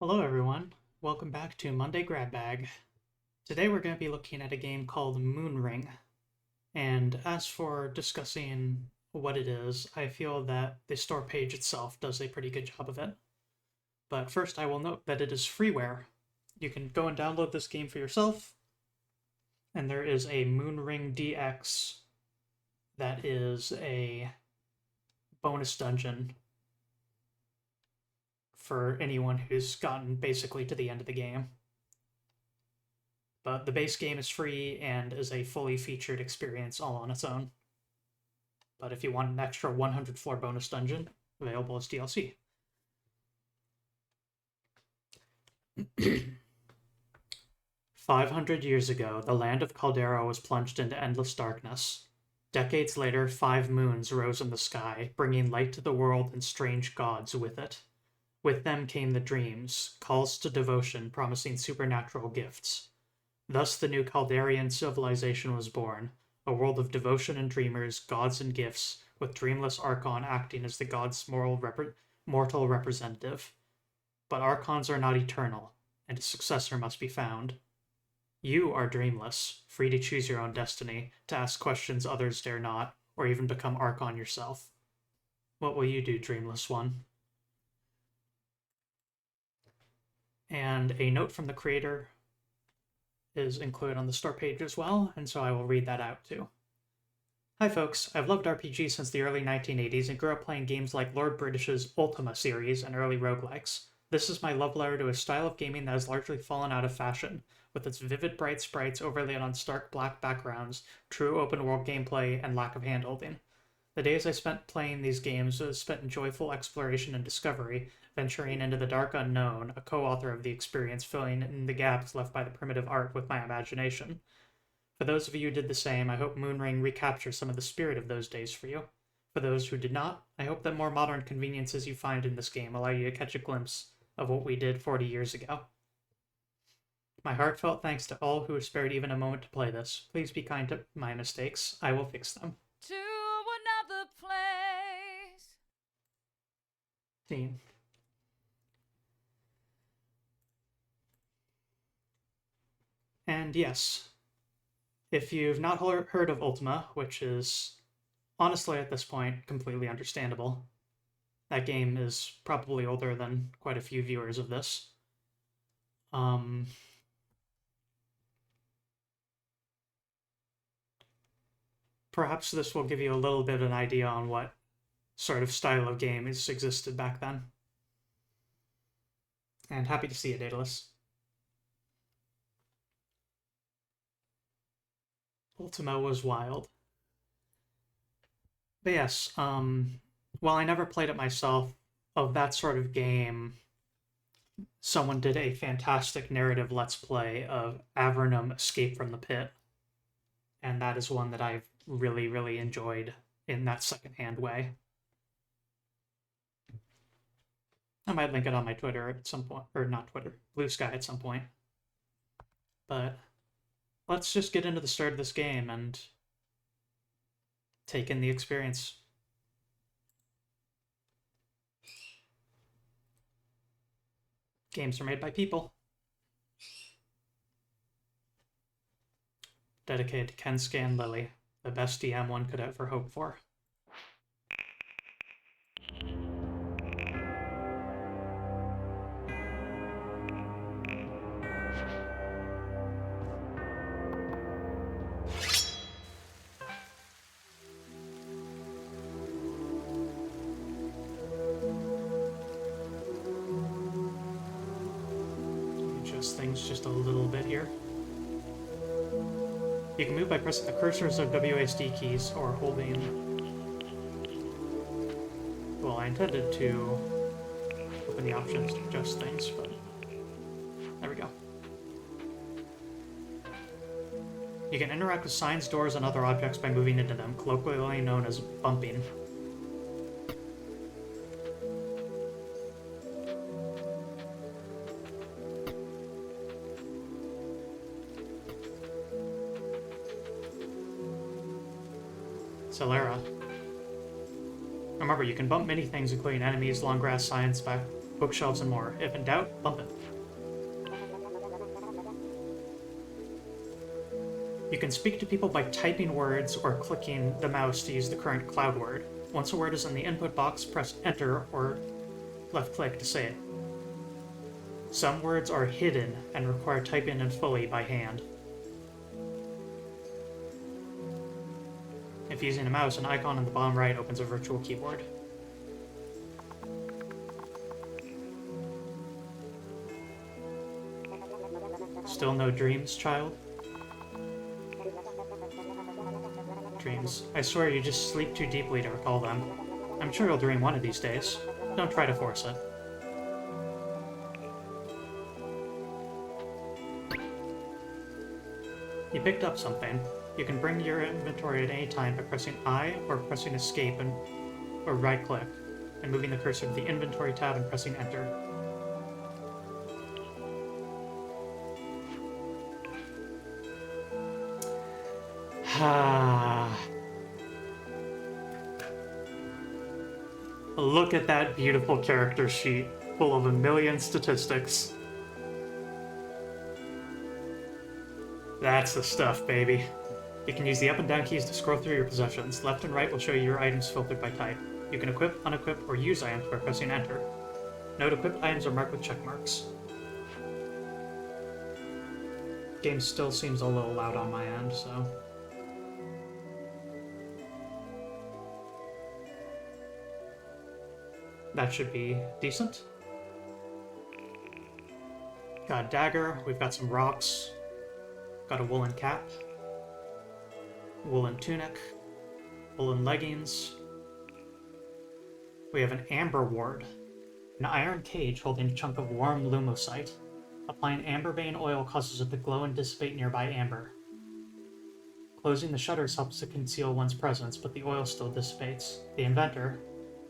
Hello everyone, welcome back to Monday Grab Bag. Today we're going to be looking at a game called Moonring, and as for discussing what it is, I feel that the store page itself does a pretty good job of it. But first I will note that it is freeware. You can go and download this game for yourself, and there is a Moonring DX that is a bonus dungeon for anyone who's gotten basically to the end of the game. But the base game is free and is a fully featured experience all on its own. But if you want an extra 100 floor bonus dungeon, available as DLC. 500 years ago, the land of Caldera was plunged into endless darkness. Decades later, 5 moons rose in the sky, bringing light to the world and strange gods with it. With them came the dreams, calls to devotion promising supernatural gifts. Thus the new Calderian civilization was born, a world of devotion and dreamers, gods and gifts, with dreamless Archon acting as the god's mortal representative. But Archons are not eternal, and a successor must be found. You are dreamless, free to choose your own destiny, to ask questions others dare not, or even become Archon yourself. What will you do, dreamless one? And a note from the creator is included on the store page as well, and so I will read that out too. Hi folks, I've loved RPGs since the early 1980s and grew up playing games like Lord British's Ultima series and early roguelikes. This is my love letter to a style of gaming that has largely fallen out of fashion, with its vivid bright sprites overlaid on stark black backgrounds, true open world gameplay, and lack of handholding. The days I spent playing these games was spent in joyful exploration and discovery, venturing into the dark unknown, a co-author of the experience filling in the gaps left by the primitive art with my imagination. For those of you who did the same, I hope Moonring recaptures some of the spirit of those days for you. For those who did not, I hope that more modern conveniences you find in this game allow you to catch a glimpse of what we did 40 years ago. My heartfelt thanks to all who have spared even a moment to play this. Please be kind to my mistakes. I will fix them. To another place. Scene. And yes, if you've not heard of Ultima, which is honestly at this point completely understandable, that game is probably older than quite a few viewers of this. Perhaps this will give you a little bit of an idea on what sort of style of game existed back then. And happy to see you, Daedalus. Ultima was wild. But yes, while I never played it myself, of that sort of game, someone did a fantastic narrative let's play of Avernum Escape from the Pit. And that is one that I've really, really enjoyed in that secondhand way. I might link it on my Twitter at some point, or not Twitter, Blue Sky at some point. But let's just get into the start of this game and take in the experience. Games are made by people. Dedicated to Ken Scan Lily, the best DM one could ever hope for. Adjust things just a little bit here. You can move by pressing the cursors of WASD keys or holding... Well, I intended to open the options to adjust things, but there we go. You can interact with signs, doors, and other objects by moving into them, colloquially known as bumping. Celera. Remember, you can bump many things, including enemies, long grass, signs, bookshelves, and more. If in doubt, bump it. You can speak to people by typing words or clicking the mouse to use the current cloud word. Once a word is in the input box, press Enter or left click to say it. Some words are hidden and require typing in fully by hand. If using a mouse, an icon in the bottom right opens a virtual keyboard. Still no dreams, child? Dreams. I swear you just sleep too deeply to recall them. I'm sure you'll dream one of these days. Don't try to force it. You picked up something. You can bring your inventory at any time by pressing I or pressing Escape or right-click, and moving the cursor to the Inventory tab and pressing Enter. Look at that beautiful character sheet, full of a million statistics. That's the stuff, baby. You can use the up and down keys to scroll through your possessions. Left and right will show you your items filtered by type. You can equip, unequip, or use items by pressing Enter. Note equipped items are marked with check marks. Game still seems a little loud on my end, so... that should be decent. Got a dagger, we've got some rocks. Got a woolen cap. Woolen tunic. Woolen leggings. We have an amber ward. An iron cage holding a chunk of warm lumosite. Applying ambervein oil causes it to glow and dissipate nearby amber. Closing the shutters helps to conceal one's presence, but the oil still dissipates. The inventor,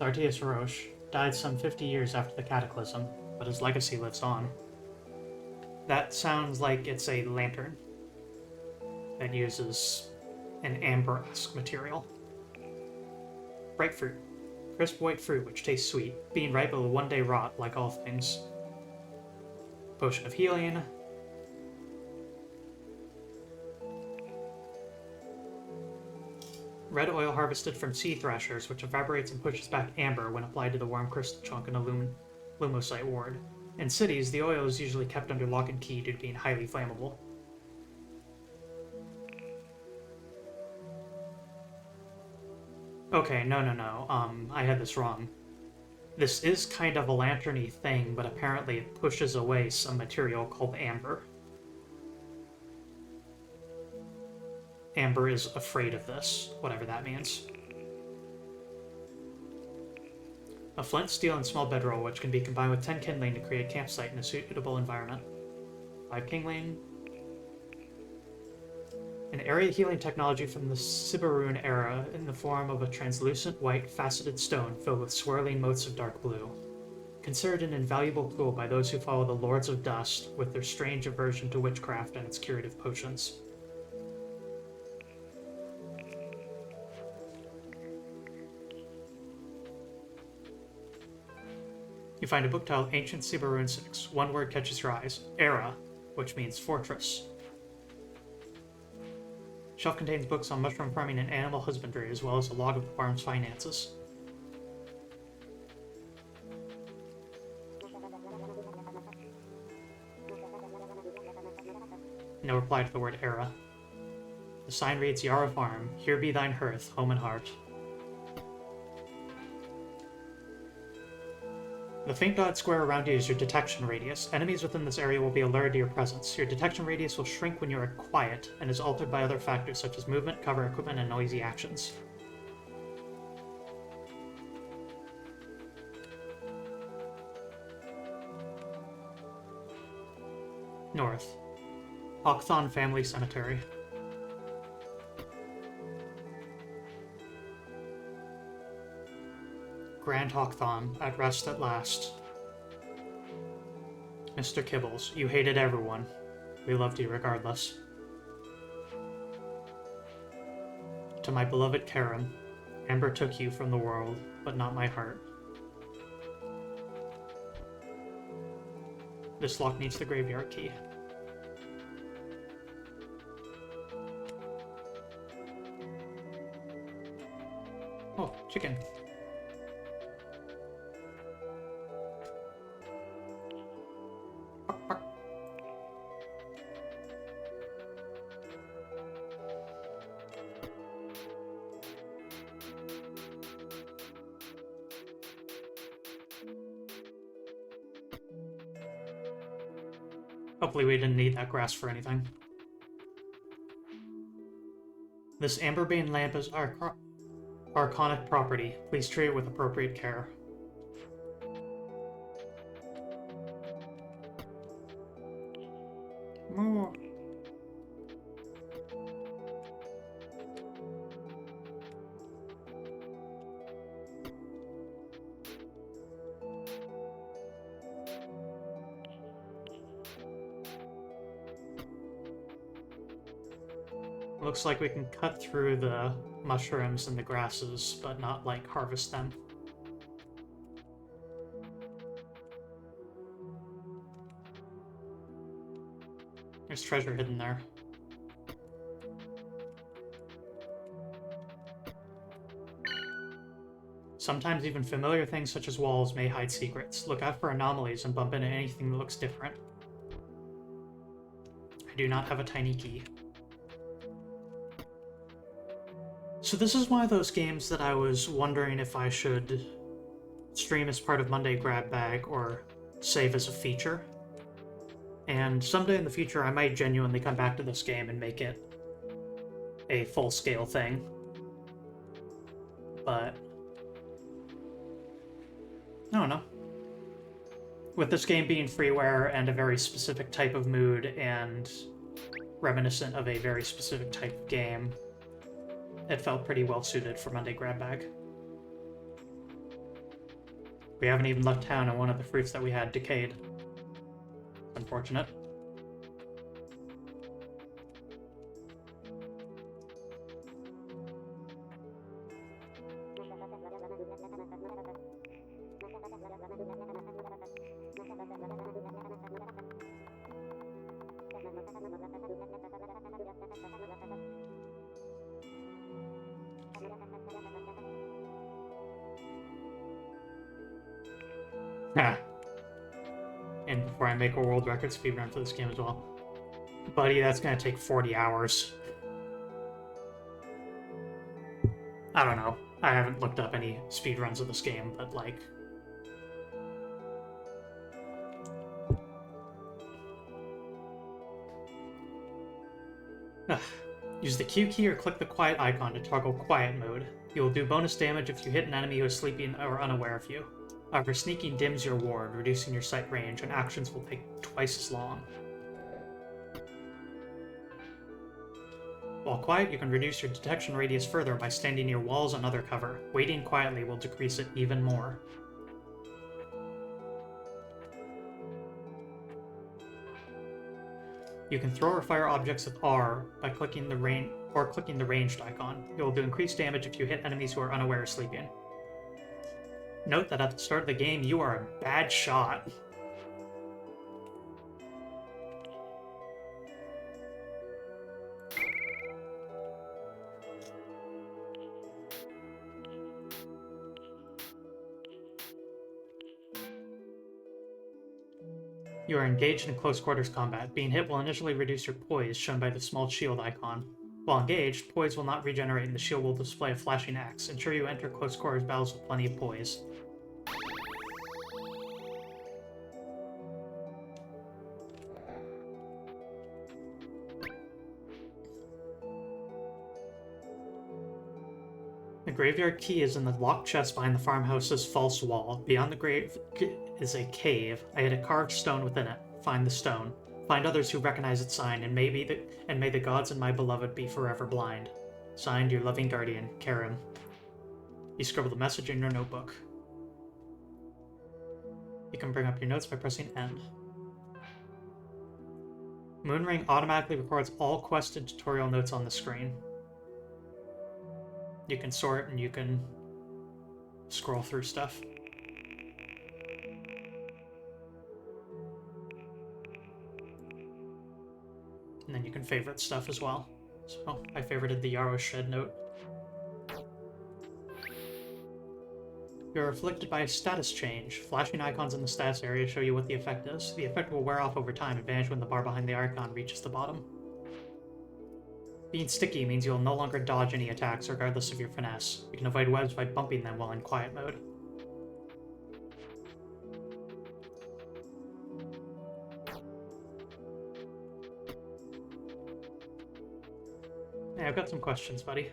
Thartius Roche, died some 50 years after the cataclysm, but his legacy lives on. That sounds like it's a lantern that uses an amber-esque material. Bright fruit. Crisp white fruit which tastes sweet, being ripe will one day rot like all things. Potion of healing. Red oil harvested from sea thrashers, which evaporates and pushes back amber when applied to the warm crystal chunk in a lumosite ward. In cities, the oil is usually kept under lock and key due to being highly flammable. Okay, no. I had this wrong. This is kind of a lantern-y thing, but apparently it pushes away some material called amber. Amber is afraid of this, whatever that means. A flint, steel, and small bedroll, which can be combined with 10 kindling to create a campsite in a suitable environment. 5 kindling. An area healing technology from the Siberun era in the form of a translucent white faceted stone filled with swirling motes of dark blue. Considered an invaluable tool by those who follow the Lords of Dust with their strange aversion to witchcraft and its curative potions. You find a book titled Ancient Siberun 6. One word catches your eyes. Era, which means fortress. Shelf contains books on mushroom farming and animal husbandry, as well as a log of the farm's finances. No reply to the word era. The sign reads, Yara Farm, here be thine hearth, home and heart. The faint dotted square around you is your detection radius. Enemies within this area will be alerted to your presence. Your detection radius will shrink when you are quiet, and is altered by other factors such as movement, cover, equipment, and noisy actions. North. Hawkthon Family Cemetery. Grand Hawkthon, at rest at last. Mr. Kibbles, you hated everyone. We loved you regardless. To my beloved Karen, Amber took you from the world, but not my heart. This lock needs the graveyard key. Oh, chicken. Bark, bark. Hopefully we didn't need that grass for anything. This amberbane lamp is archonic property. Please treat it with appropriate care. More. Looks like we can cut through the mushrooms and the grasses, but not, like, harvest them. There's treasure hidden there. Sometimes even familiar things such as walls may hide secrets. Look out for anomalies and bump into anything that looks different. I do not have a tiny key. So this is one of those games that I was wondering if I should stream as part of Monday Grab Bag or save as a feature. And someday in the future I might genuinely come back to this game and make it a full-scale thing. But I don't know. With this game being freeware and a very specific type of mood and reminiscent of a very specific type of game, it felt pretty well suited for Monday Grab Bag. We haven't even left town and one of the fruits that we had decayed. Unfortunate. Ah. And before I make a world record speedrun for this game as well. Buddy, that's gonna take 40 hours. I don't know. I haven't looked up any speedruns of this game, but like... Use the Q key or click the quiet icon to toggle quiet mode. You will do bonus damage if you hit an enemy who is sleeping or unaware of you. However, sneaking dims your ward, reducing your sight range, and actions will take twice as long. While quiet, you can reduce your detection radius further by standing near walls and other cover. Waiting quietly will decrease it even more. You can throw or fire objects with R by clicking the ranged icon. It will do increased damage if you hit enemies who are unaware or sleeping. Note that at the start of the game, you are a bad shot. You are engaged in close quarters combat. Being hit will initially reduce your poise, shown by the small shield icon. While engaged, poise will not regenerate and the shield will display a flashing X. Ensure you enter close quarters battles with plenty of poise. The graveyard key is in the locked chest behind the farmhouse's false wall. Beyond the grave is a cave. I hid a carved stone within it. Find the stone. Find others who recognize its sign, and may the gods and my beloved be forever blind. Signed, your loving guardian, Karen. You scribbled a message in your notebook. You can bring up your notes by pressing N. Moonring automatically records all quest and tutorial notes on the screen. You can sort and you can scroll through stuff. And then you can favorite stuff as well. So I favorited the Yarrow Shed note. You're afflicted by a status change. Flashing icons in the status area show you what the effect is. The effect will wear off over time and vanish when the bar behind the icon reaches the bottom. Being sticky means you'll no longer dodge any attacks regardless of your finesse. You can avoid webs by bumping them while in quiet mode. Yeah, I've got some questions, buddy.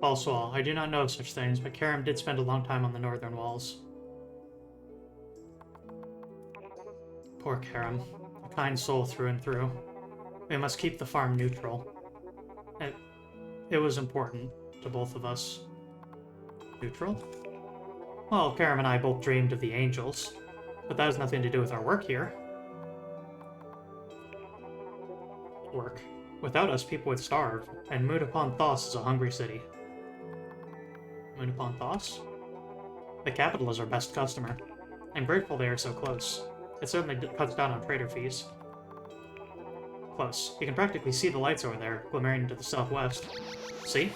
Also, I do not know of such things, but Karam did spend a long time on the northern walls. Poor Karam. A kind soul through and through. We must keep the farm neutral. It was important to both of us. Neutral? Well, Karam and I both dreamed of the angels, but that has nothing to do with our work here. Work. Without us, people would starve, and Moon upon Thos is a hungry city. Moon upon Thos? The capital is our best customer. I'm grateful they are so close. It certainly cuts down on trader fees. Close. You can practically see the lights over there, glimmering into the southwest. See?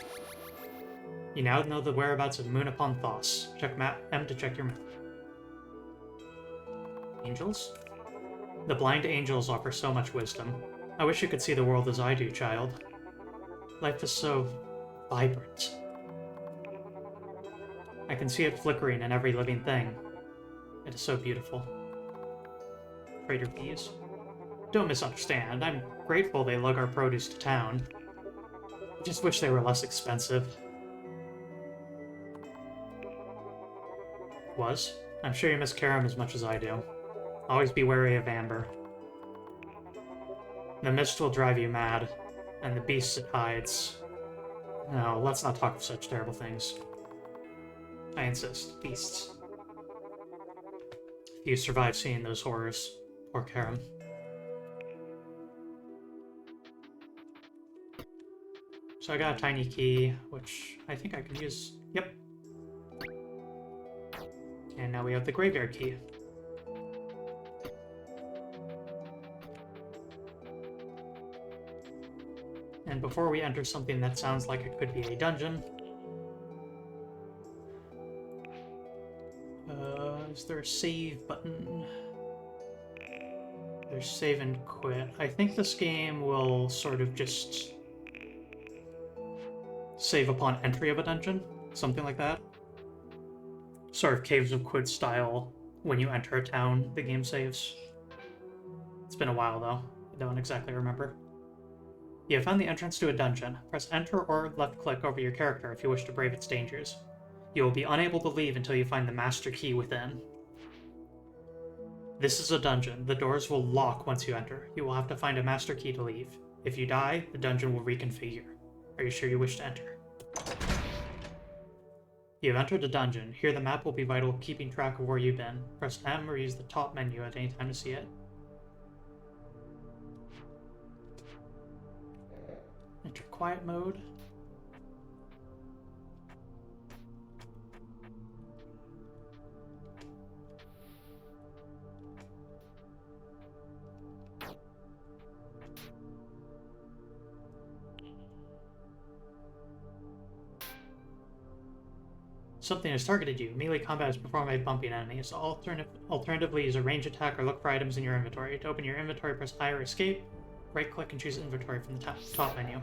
You now know the whereabouts of Moon upon Thos. Check map M to check your map. Angels? The blind angels offer so much wisdom. I wish you could see the world as I do, child. Life is so vibrant. I can see it flickering in every living thing. It is so beautiful. Trader fees. Don't misunderstand. I'm grateful they lug our produce to town. I just wish they were less expensive. Was? I'm sure you miss Karam as much as I do. Always be wary of Amber. The mist will drive you mad, and the beasts it hides. No, let's not talk of such terrible things. I insist. Beasts. You survived seeing those horrors. Poor Karam. So I got a tiny key, which I think I can use. Yep. And now we have the graveyard key. And before we enter something that sounds like it could be a dungeon, is there a save button? There's save and quit. I think this game will sort of just save upon entry of a dungeon, something like that. Sort of Caves of Quid style, when you enter a town, the game saves. It's been a while though, I don't exactly remember. You have found the entrance to a dungeon. Press enter or left click over your character if you wish to brave its dangers. You will be unable to leave until you find the master key within. This is a dungeon. The doors will lock once you enter. You will have to find a master key to leave. If you die, the dungeon will reconfigure. Are you sure you wish to enter? You have entered a dungeon. Here the map will be vital, keeping track of where you've been. Press M or use the top menu at any time to see it. Enter quiet mode. Something has targeted you. Melee combat is performed by bumping enemies. Alternatively, use a range attack or look for items in your inventory. To open your inventory, press I or escape. Right-click and choose inventory from the top menu.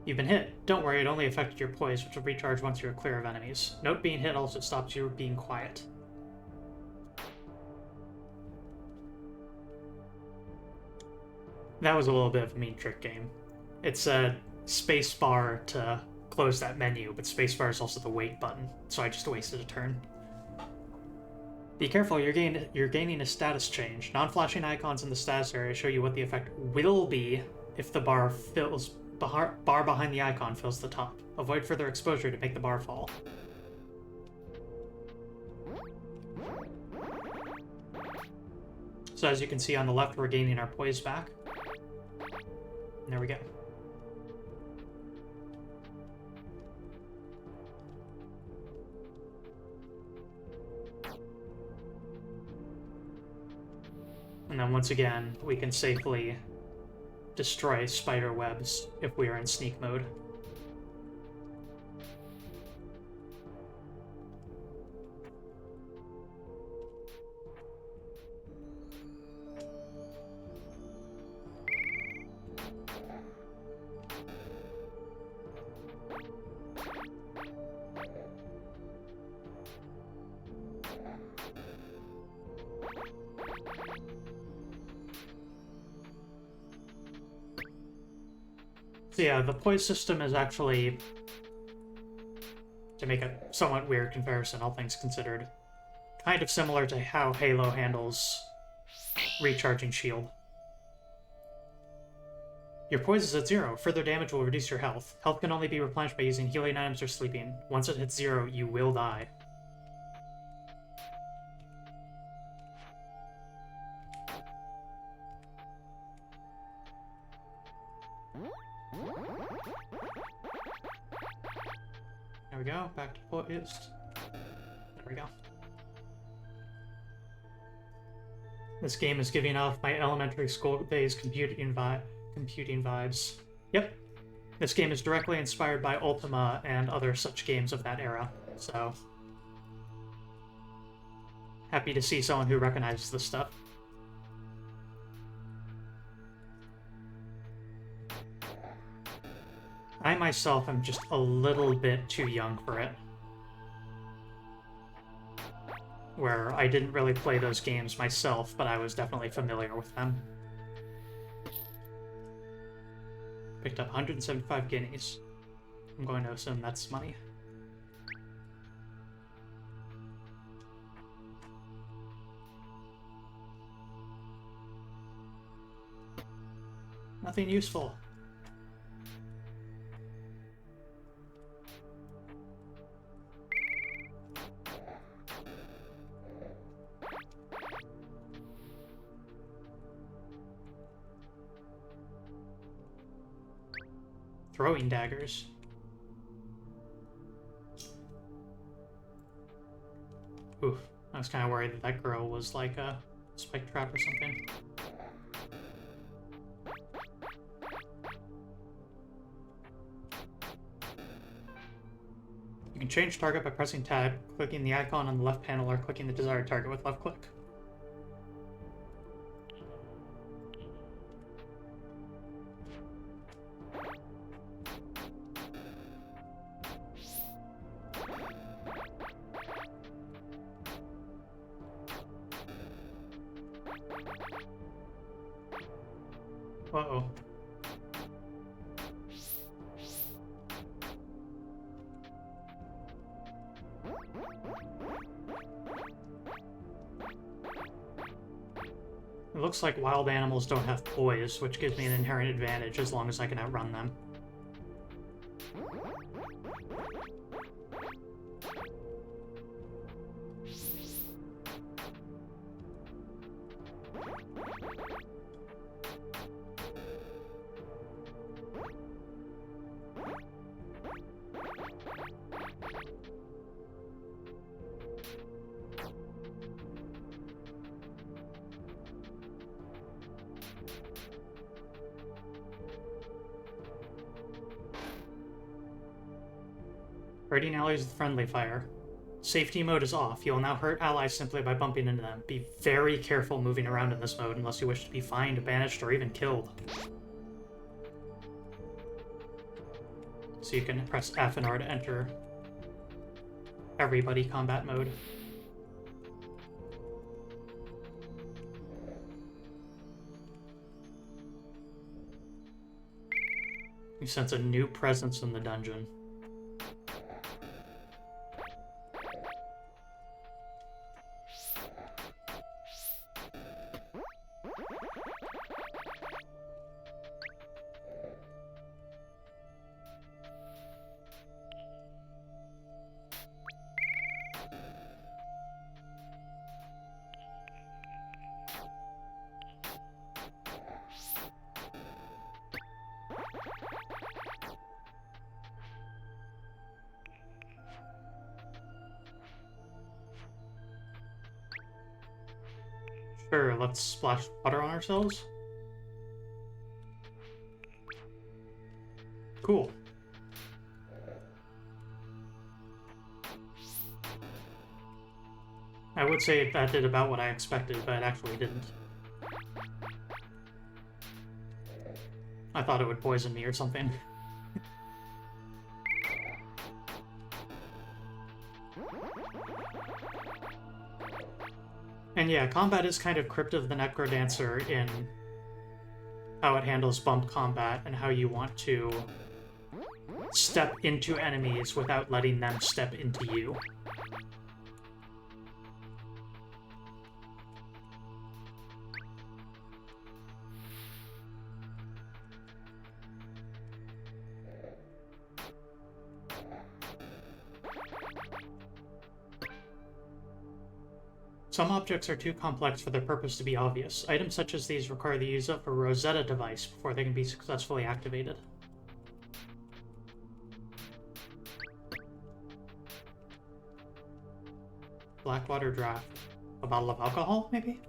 You've been hit. Don't worry, it only affected your poise, which will recharge once you are clear of enemies. Note being hit also stops you being quiet. That was a little bit of a mean trick game. It said spacebar to close that menu, but spacebar is also the wait button, so I just wasted a turn. Be careful, you're gaining a status change. Non-flashing icons in the status area show you what the effect will be if the bar behind the icon fills the top. Avoid further exposure to make the bar fall. So as you can see on the left, we're gaining our poise back. And there we go. And then once again, we can safely destroy spider webs if we are in sneak mode. So yeah, the poise system is actually, to make a somewhat weird comparison, all things considered, kind of similar to how Halo handles recharging shield. Your poise is at 0. Further damage will reduce your health. Health can only be replenished by using healing items or sleeping. Once it hits 0, you will die. There we go, back to poised. There we go. This game is giving off my elementary school days computing vibes. Yep. This game is directly inspired by Ultima and other such games of that era, so happy to see someone who recognizes this stuff. I myself am just a little bit too young for it. Where I didn't really play those games myself, but I was definitely familiar with them. Picked up 175 guineas. I'm going to assume that's money. Nothing useful. Throwing daggers. Oof. I was kind of worried that that girl was like a spike trap or something. You can change target by pressing tab, clicking the icon on the left panel, or clicking the desired target with left click. Uh-oh. It looks like wild animals don't have poise, which gives me an inherent advantage as long as I can outrun them. Hurting allies with friendly fire. Safety mode is off. You will now hurt allies simply by bumping into them. Be very careful moving around in this mode unless you wish to be fined, banished, or even killed. So you can press F and R to enter everybody combat mode. You sense a new presence in the dungeon. Sure, let's splash water on ourselves. Cool. I would say that did about what I expected, but it actually didn't. I thought it would poison me or something. And yeah, combat is kind of Crypt of the Necrodancer in how it handles bump combat and how you want to step into enemies without letting them step into you. Some objects are too complex for their purpose to be obvious. Items such as these require the use of a Rosetta device before they can be successfully activated. Blackwater draft. A bottle of alcohol, maybe?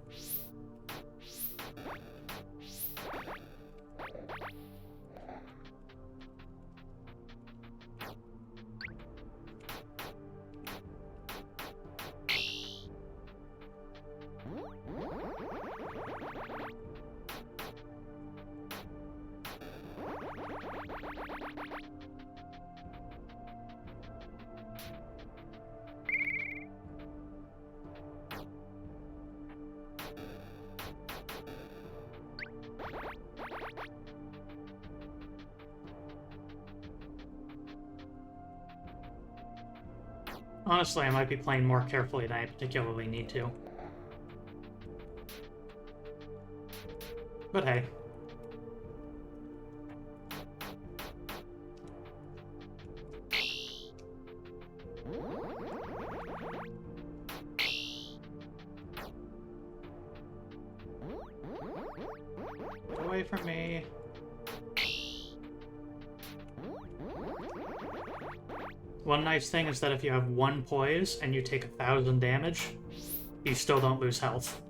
Honestly, I might be playing more carefully than I particularly need to. But hey. Get away from me. One nice thing is that if you have one poise and you take 1,000 damage, you still don't lose health.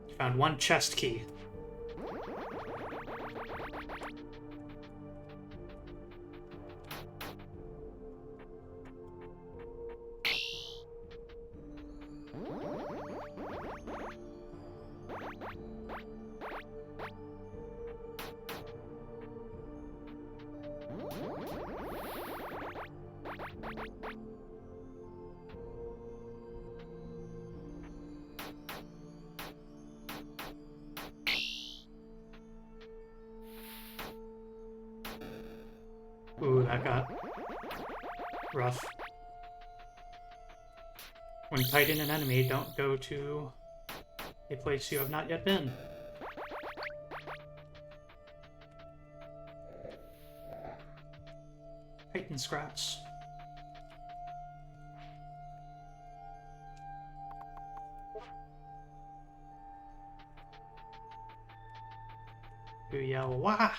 You found one chest key. Ooh, that got rough. When fighting an enemy, don't go to a place you have not yet been. Titan scraps. You yell, wah!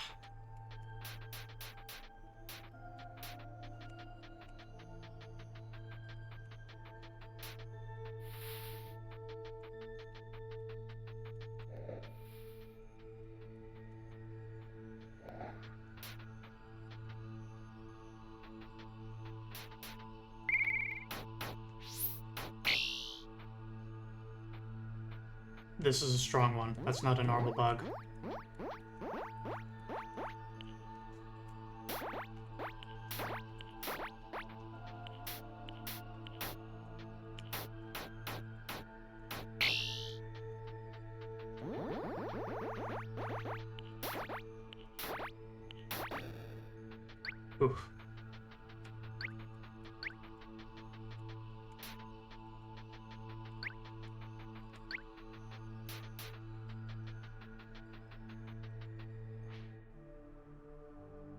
This is a strong one. That's not a normal bug. Oof.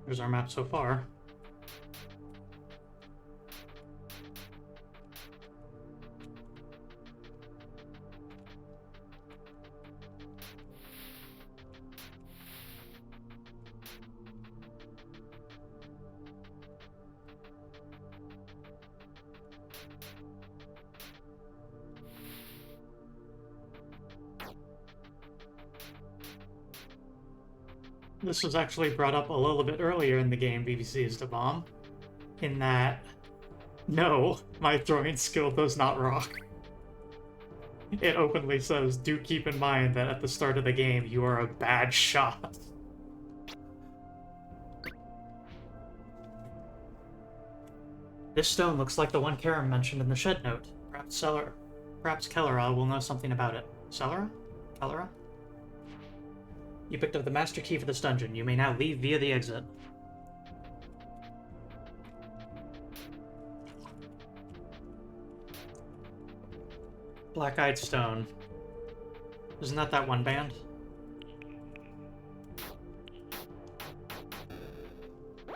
Here's our map so far. This was actually brought up a little bit earlier in the game, BBC is the bomb, in that, no, my throwing skill does not rock. It openly says, do keep in mind that at the start of the game, you are a bad shot. This stone looks like the one Karam mentioned in the shed note. Perhaps Kellera will know something about it. Kellera? You picked up the master key for this dungeon. You may now leave via the exit. Black-Eyed Stone. Isn't that one band?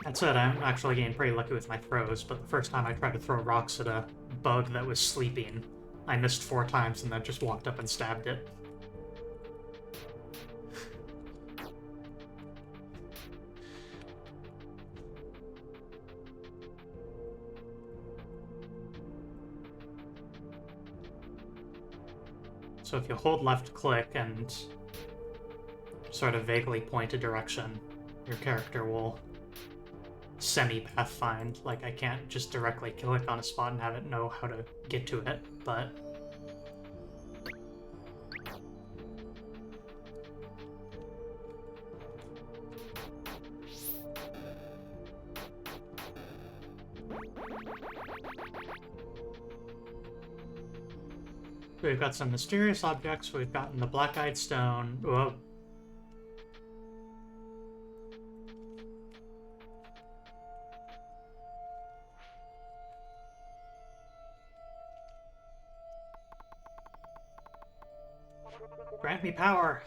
That said, I'm actually getting pretty lucky with my throws, but the first time I tried to throw rocks at a bug that was sleeping, I missed 4 times and then just walked up and stabbed it. So if you hold left click and sort of vaguely point a direction, your character will semi-pathfind. Like, I can't just directly click on a spot and have it know how to get to it, but... We've got some mysterious objects. We've gotten the Black-Eyed Stone. Whoa. Grant me power.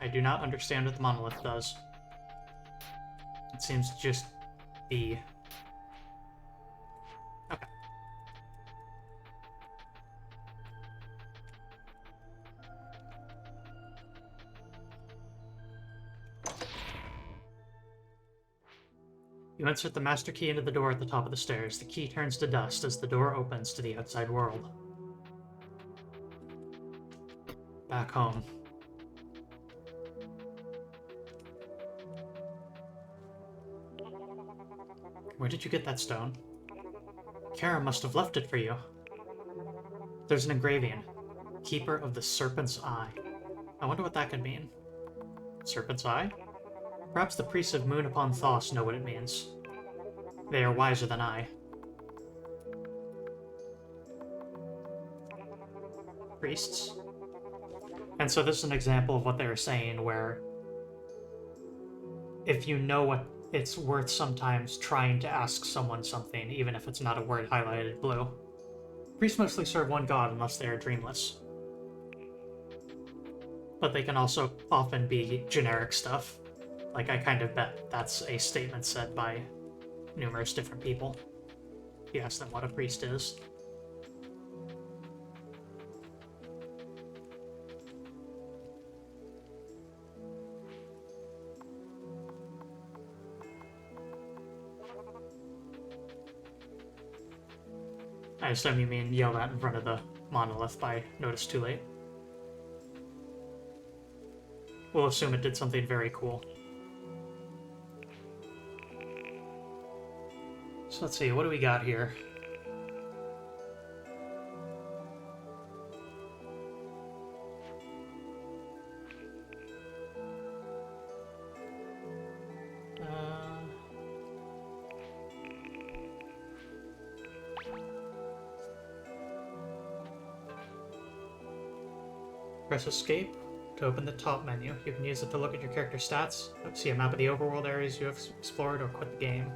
I do not understand what the monolith does. It seems to just be... Okay. You insert the master key into the door at the top of the stairs. The key turns to dust as the door opens to the outside world. Back home. Where did you get that stone? Kara must have left it for you. There's an engraving. Keeper of the Serpent's Eye. I wonder what that could mean. Serpent's Eye? Perhaps the priests of Moon upon Thos know what it means. They are wiser than I. Priests? And so this is an example of what they were saying, where if you know what it's worth sometimes trying to ask someone something, even if it's not a word highlighted blue. Priests mostly serve one god unless they are dreamless. But they can also often be generic stuff. Like, I kind of bet that's a statement said by numerous different people. You ask them what a priest is. I assume you mean yell at in front of the monolith by notice too late. We'll assume it did something very cool. So let's see, what do we got here? Press escape to open the top menu. You can use it to look at your character stats, see a map of the overworld areas you have explored, or quit the game.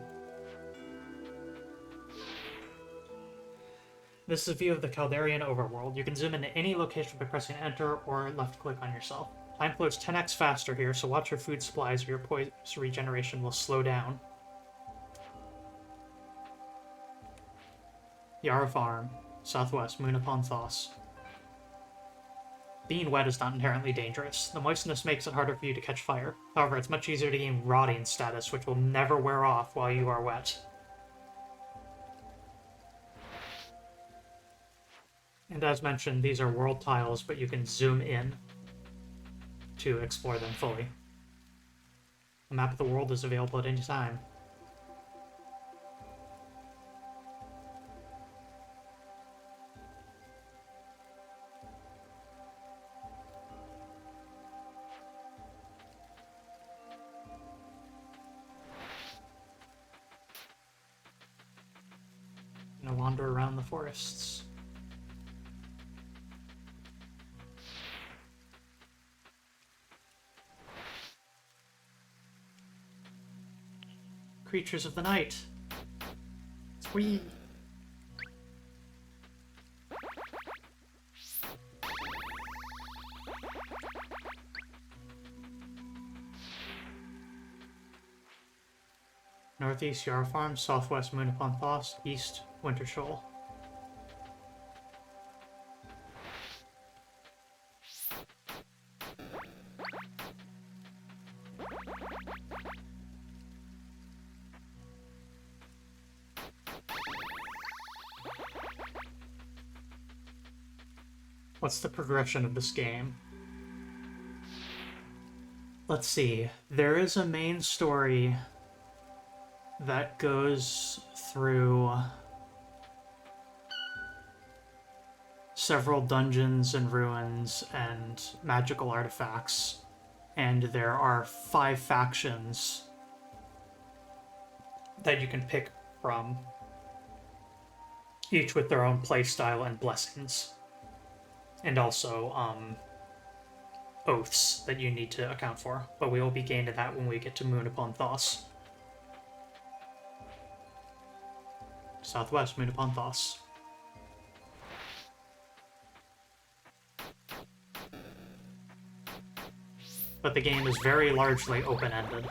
This is a view of the Caldarian overworld. You can zoom into any location by pressing enter or left click on yourself. Time flows 10x faster here, so watch your food supplies or your poise regeneration will slow down. Yara Farm, southwest, Moon upon Thos. Being wet is not inherently dangerous. The moistness makes it harder for you to catch fire. However, it's much easier to gain rotting status, which will never wear off while you are wet. And as mentioned, these are world tiles, but you can zoom in to explore them fully. A map of the world is available at any time. I'm gonna wander around the forests. Creatures of the night. Sweet. Northeast Yarrow Farm, southwest Moon upon Thos, east Winter Shoal. What's the progression of this game? Let's see. There is a main story that goes through several dungeons and ruins and magical artifacts, and there are 5 factions that you can pick from, each with their own playstyle and blessings, and also oaths that you need to account for, but we will be getting to that when we get to Moon upon Thos. Southwest Moon upon Thos. But the game is very largely open-ended.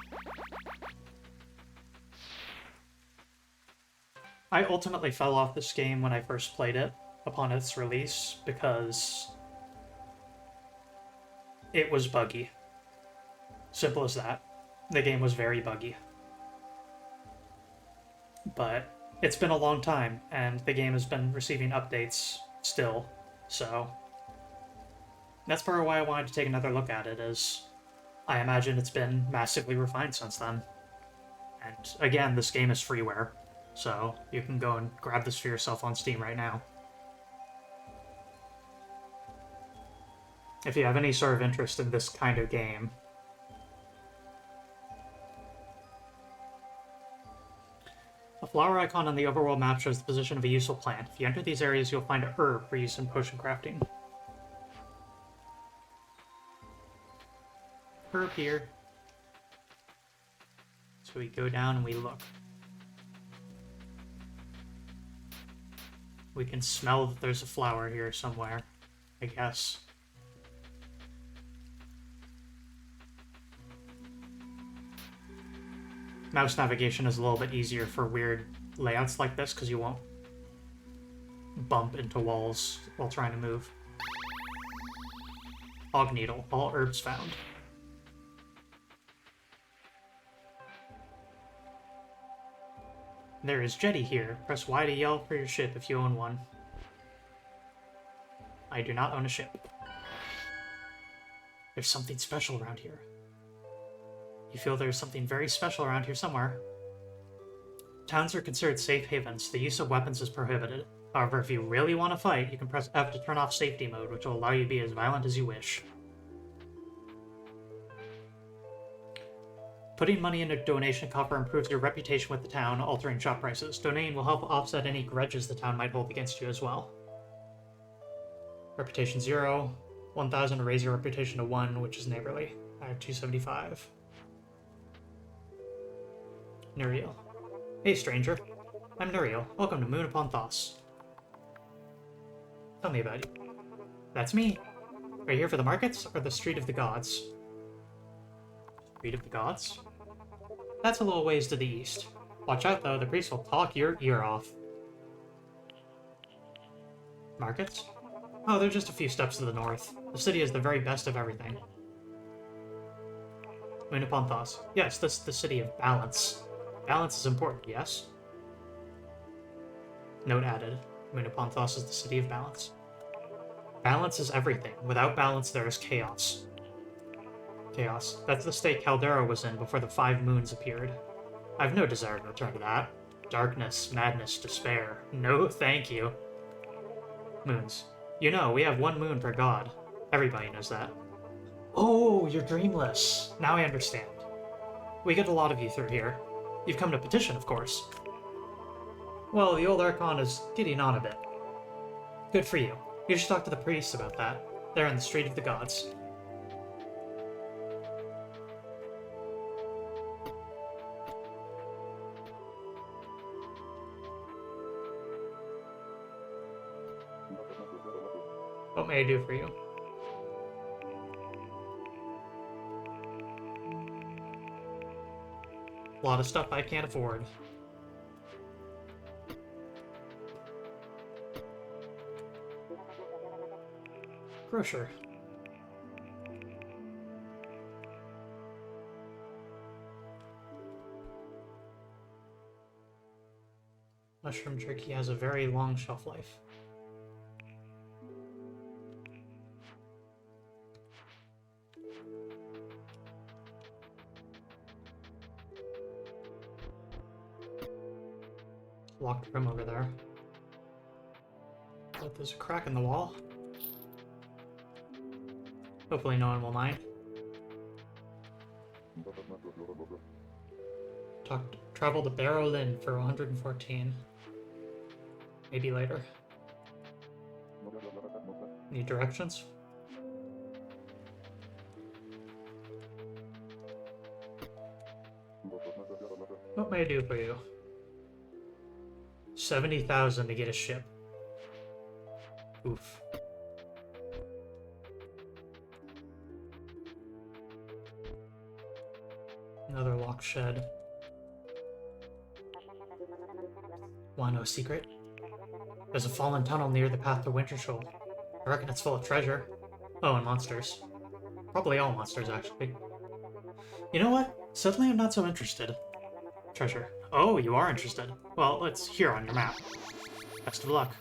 I ultimately fell off this game when I first played it upon its release because it was buggy. Simple as that. The game was very buggy. But it's been a long time, and the game has been receiving updates still, so that's part of why I wanted to take another look at it, is I imagine it's been massively refined since then. And again, this game is freeware, so you can go and grab this for yourself on Steam right now. If you have any sort of interest in this kind of game. A flower icon on the overworld map shows the position of a useful plant. If you enter these areas, you'll find a herb for use in potion crafting. Herb here. So we go down and we look. We can smell that there's a flower here somewhere, I guess. Mouse navigation is a little bit easier for weird layouts like this because you won't bump into walls while trying to move. Hog Needle. All herbs found. There is Jetty here. Press Y to yell for your ship if you own one. I do not own a ship. There's something special around here. You feel there's something very special around here somewhere. Towns are considered safe havens. The use of weapons is prohibited. However, if you really want to fight, you can press F to turn off safety mode, which will allow you to be as violent as you wish. Putting money in a donation coffer improves your reputation with the town, altering shop prices. Donating will help offset any grudges the town might hold against you as well. Reputation 0. 1,000 to raise your reputation to 1, which is neighborly. I have 275. Nuriel. Hey, stranger. I'm Nuriel. Welcome to Moon upon Thos. Tell me about you. That's me. Are you here for the markets or the Street of the Gods? Street of the Gods? That's a little ways to the east. Watch out, though. The priest will talk your ear off. Markets? Oh, they're just a few steps to the north. The city is the very best of everything. Moon upon Thos. Yes, this is the city of balance. Balance is important, yes? Note added. Moon upon Thos is the city of balance. Balance is everything. Without balance, there is chaos. Chaos. That's the state Caldera was in before the 5 moons appeared. I've no desire to return to that. Darkness, madness, despair. No, thank you. Moons. You know, we have 1 moon per god. Everybody knows that. Oh, you're dreamless. Now I understand. We get a lot of you through here. You've come to petition, of course. Well, the old Archon is getting on a bit. Good for you. You should talk to the priests about that. They're in the Street of the Gods. What may I do for you? A lot of stuff I can't afford. Grocer. Mushroom jerky has a very long shelf life. Locked room over there. But there's a crack in the wall. Hopefully no one will mind. Travel to Barrow Lynn for 114. Maybe later. Need directions? What may I do for you? 70,000 to get a ship. Oof. Another locked shed. Want to know a secret? There's a fallen tunnel near the path to Wintershoal. I reckon it's full of treasure. Oh, and monsters. Probably all monsters, actually. You know what? Suddenly I'm not so interested. Treasure. Oh, you are interested. Well, it's here on your map. Best of luck.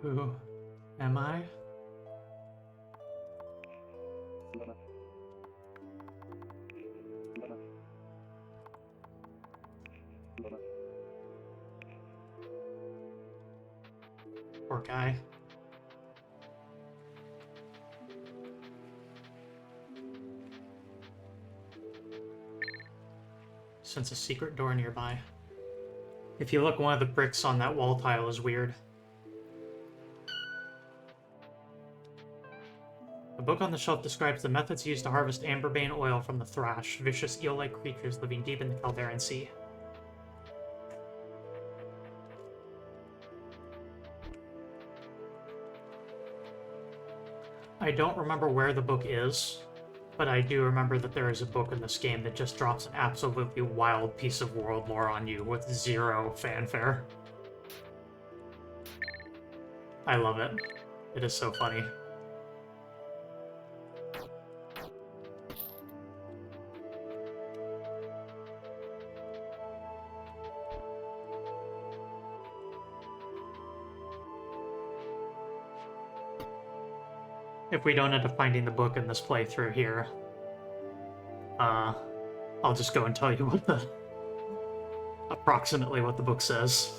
Who am I? Poor guy. Sense a secret door nearby. If you look, one of the bricks on that wall tile is weird. The book on the shelf describes the methods used to harvest amberbane oil from the thrash, vicious eel-like creatures living deep in the Calderan Sea. I don't remember where the book is, but I do remember that there is a book in this game that just drops an absolutely wild piece of world lore on you with zero fanfare. I love it. It is so funny. If we don't end up finding the book in this playthrough here, I'll just go and tell you what approximately what the book says.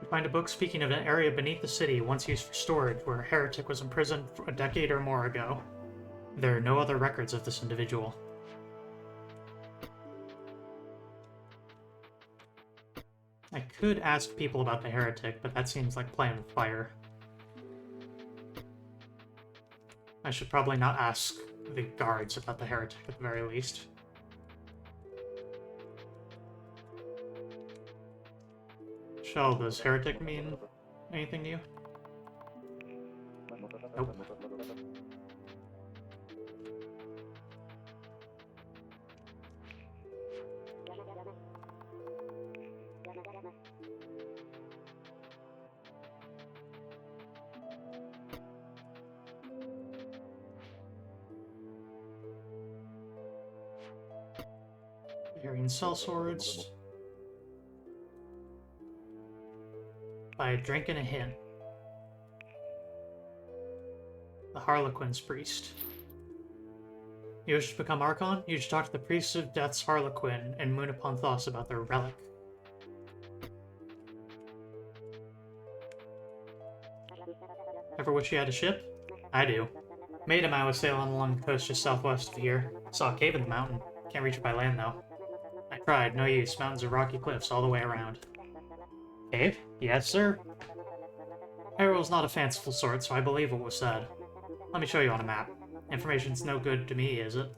Find a book speaking of an area beneath the city once used for storage where a heretic was imprisoned a decade or more ago. There are no other records of this individual. I could ask people about the heretic, but that seems like playing with fire. I should probably not ask the guards about the heretic at the very least. Shell, does heretic mean anything to you? Nope. Aryan cell swords. By a drink and a hint. The Harlequin's priest. You wish to become Archon? You should talk to the priest of Death's Harlequin and Moon upon Thos about their relic. Ever wish you had a ship? I do. Mate of mine was sailing along the coast just southwest of here. Saw a cave in the mountain. Can't reach it by land though. I tried, no use. Mountains are rocky cliffs all the way around. Cave? Yes, sir. Harold's not a fanciful sort, so I believe what was said. Let me show you on a map. Information's no good to me, is it?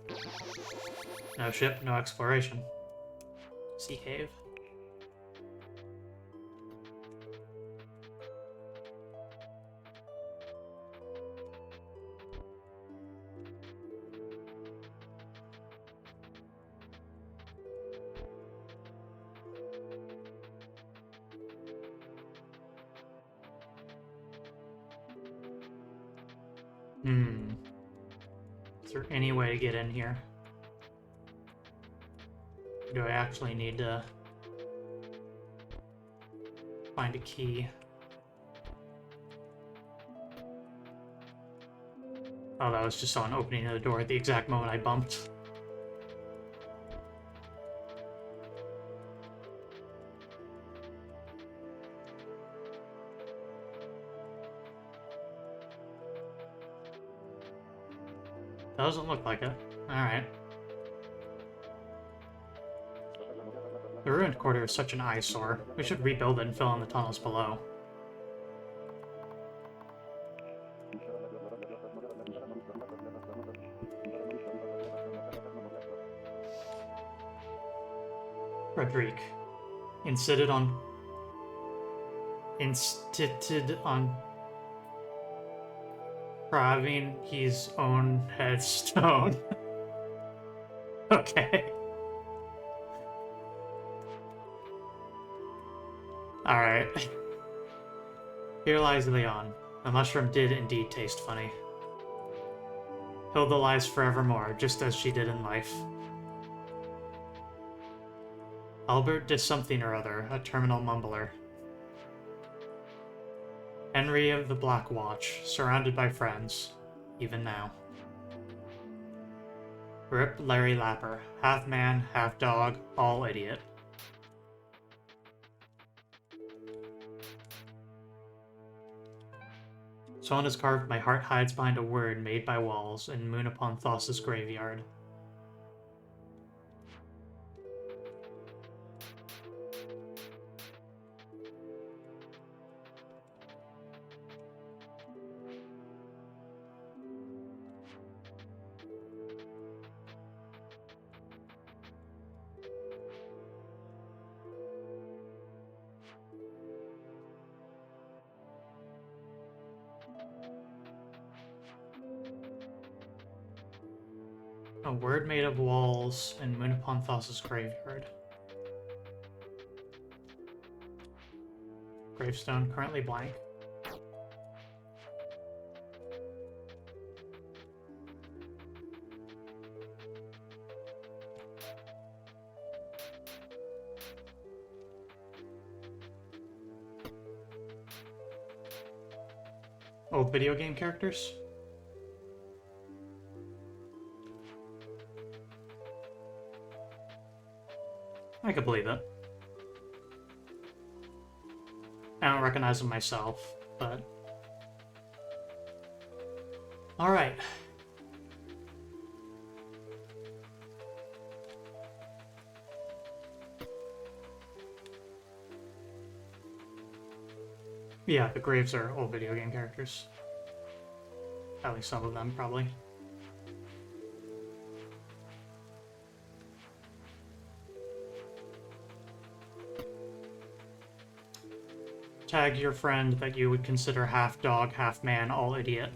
No ship, no exploration. Sea cave. Is there any way to get in here? Or do I actually need to find a key? Oh, that was just on opening the door at the exact moment I bumped. Doesn't look like it. Alright. The ruined quarter is such an eyesore. We should rebuild it and fill in the tunnels below. Frederic. Insisted on carving his own headstone. Okay. Alright. Here lies Leon. The mushroom did indeed taste funny. Hilda lies forevermore, just as she did in life. Albert did something or other, a terminal mumbler. Henry of the Black Watch, surrounded by friends, even now. Rip Larry Lapper, half man, half dog, all idiot. Someone has carved my heart hides behind a word made by walls in Moon upon Thos's graveyard. A word made of walls in Moon upon Thos's graveyard. Gravestone currently blank. Old video game characters? I could believe it. I don't recognize them myself, but... Alright. Yeah, the graves are old video game characters. At least some of them, probably. Tag your friend that you would consider half dog, half man, all idiot.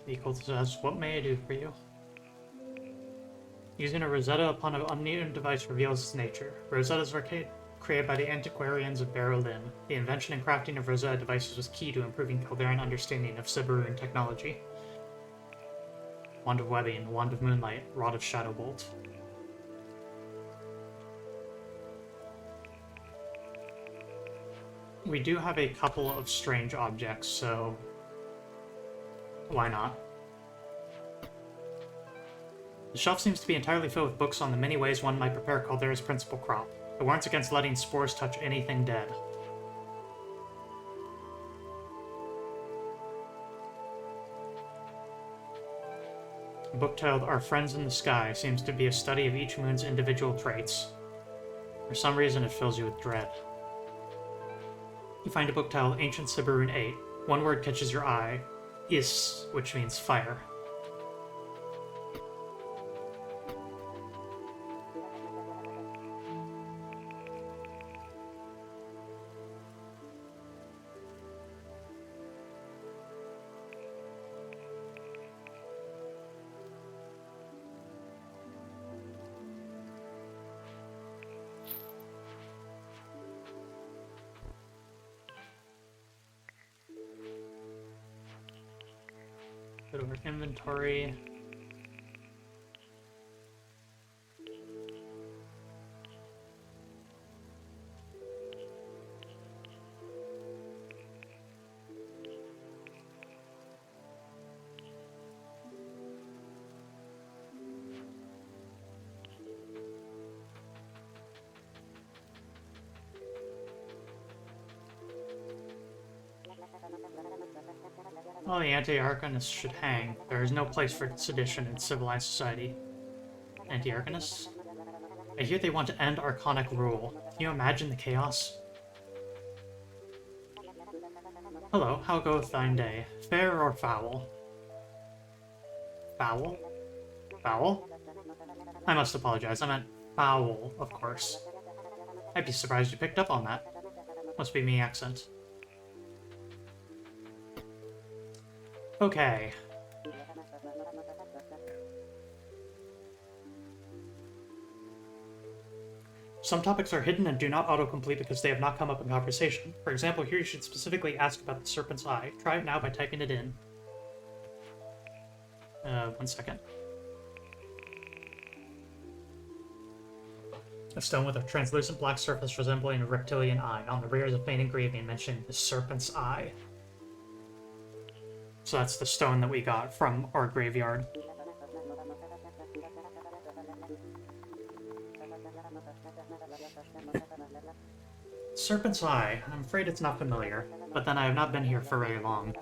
The cultist asks, what may I do for you? Using a Rosetta upon an unknown device reveals its nature. Rosetta's were created by the antiquarians of Berlin. The invention and crafting of Rosetta devices was key to improving Calderian understanding of Siberun technology. Wand of Webbing, Wand of Moonlight, Rod of Shadowbolt. We do have a couple of strange objects, so why not? The shelf seems to be entirely filled with books on the many ways one might prepare Caldera's principal crop. It warns against letting spores touch anything dead. A book titled Our Friends in the Sky seems to be a study of each moon's individual traits. For some reason, it fills you with dread. You find a book titled Ancient Siberun 8. One word catches your eye, Is, which means fire. Go to our inventory. Well, the anti-arcanists should hang. There is no place for sedition in civilized society. Anti-arcanists? I hear they want to end arcanic rule. Can you imagine the chaos? Hello, how goeth thine day? Fair or foul? Foul? Foul? I must apologize, I meant foul, of course. I'd be surprised you picked up on that. Must be me accent. Okay. Some topics are hidden and do not autocomplete because they have not come up in conversation. For example, here you should specifically ask about the Serpent's Eye. Try it now by typing it in. 1 second. A stone with a translucent black surface resembling a reptilian eye. On the rear is a faint engraving mentioning the Serpent's Eye. So that's the stone that we got from our graveyard. Serpent's Eye. I'm afraid it's not familiar, but then I have not been here for very long.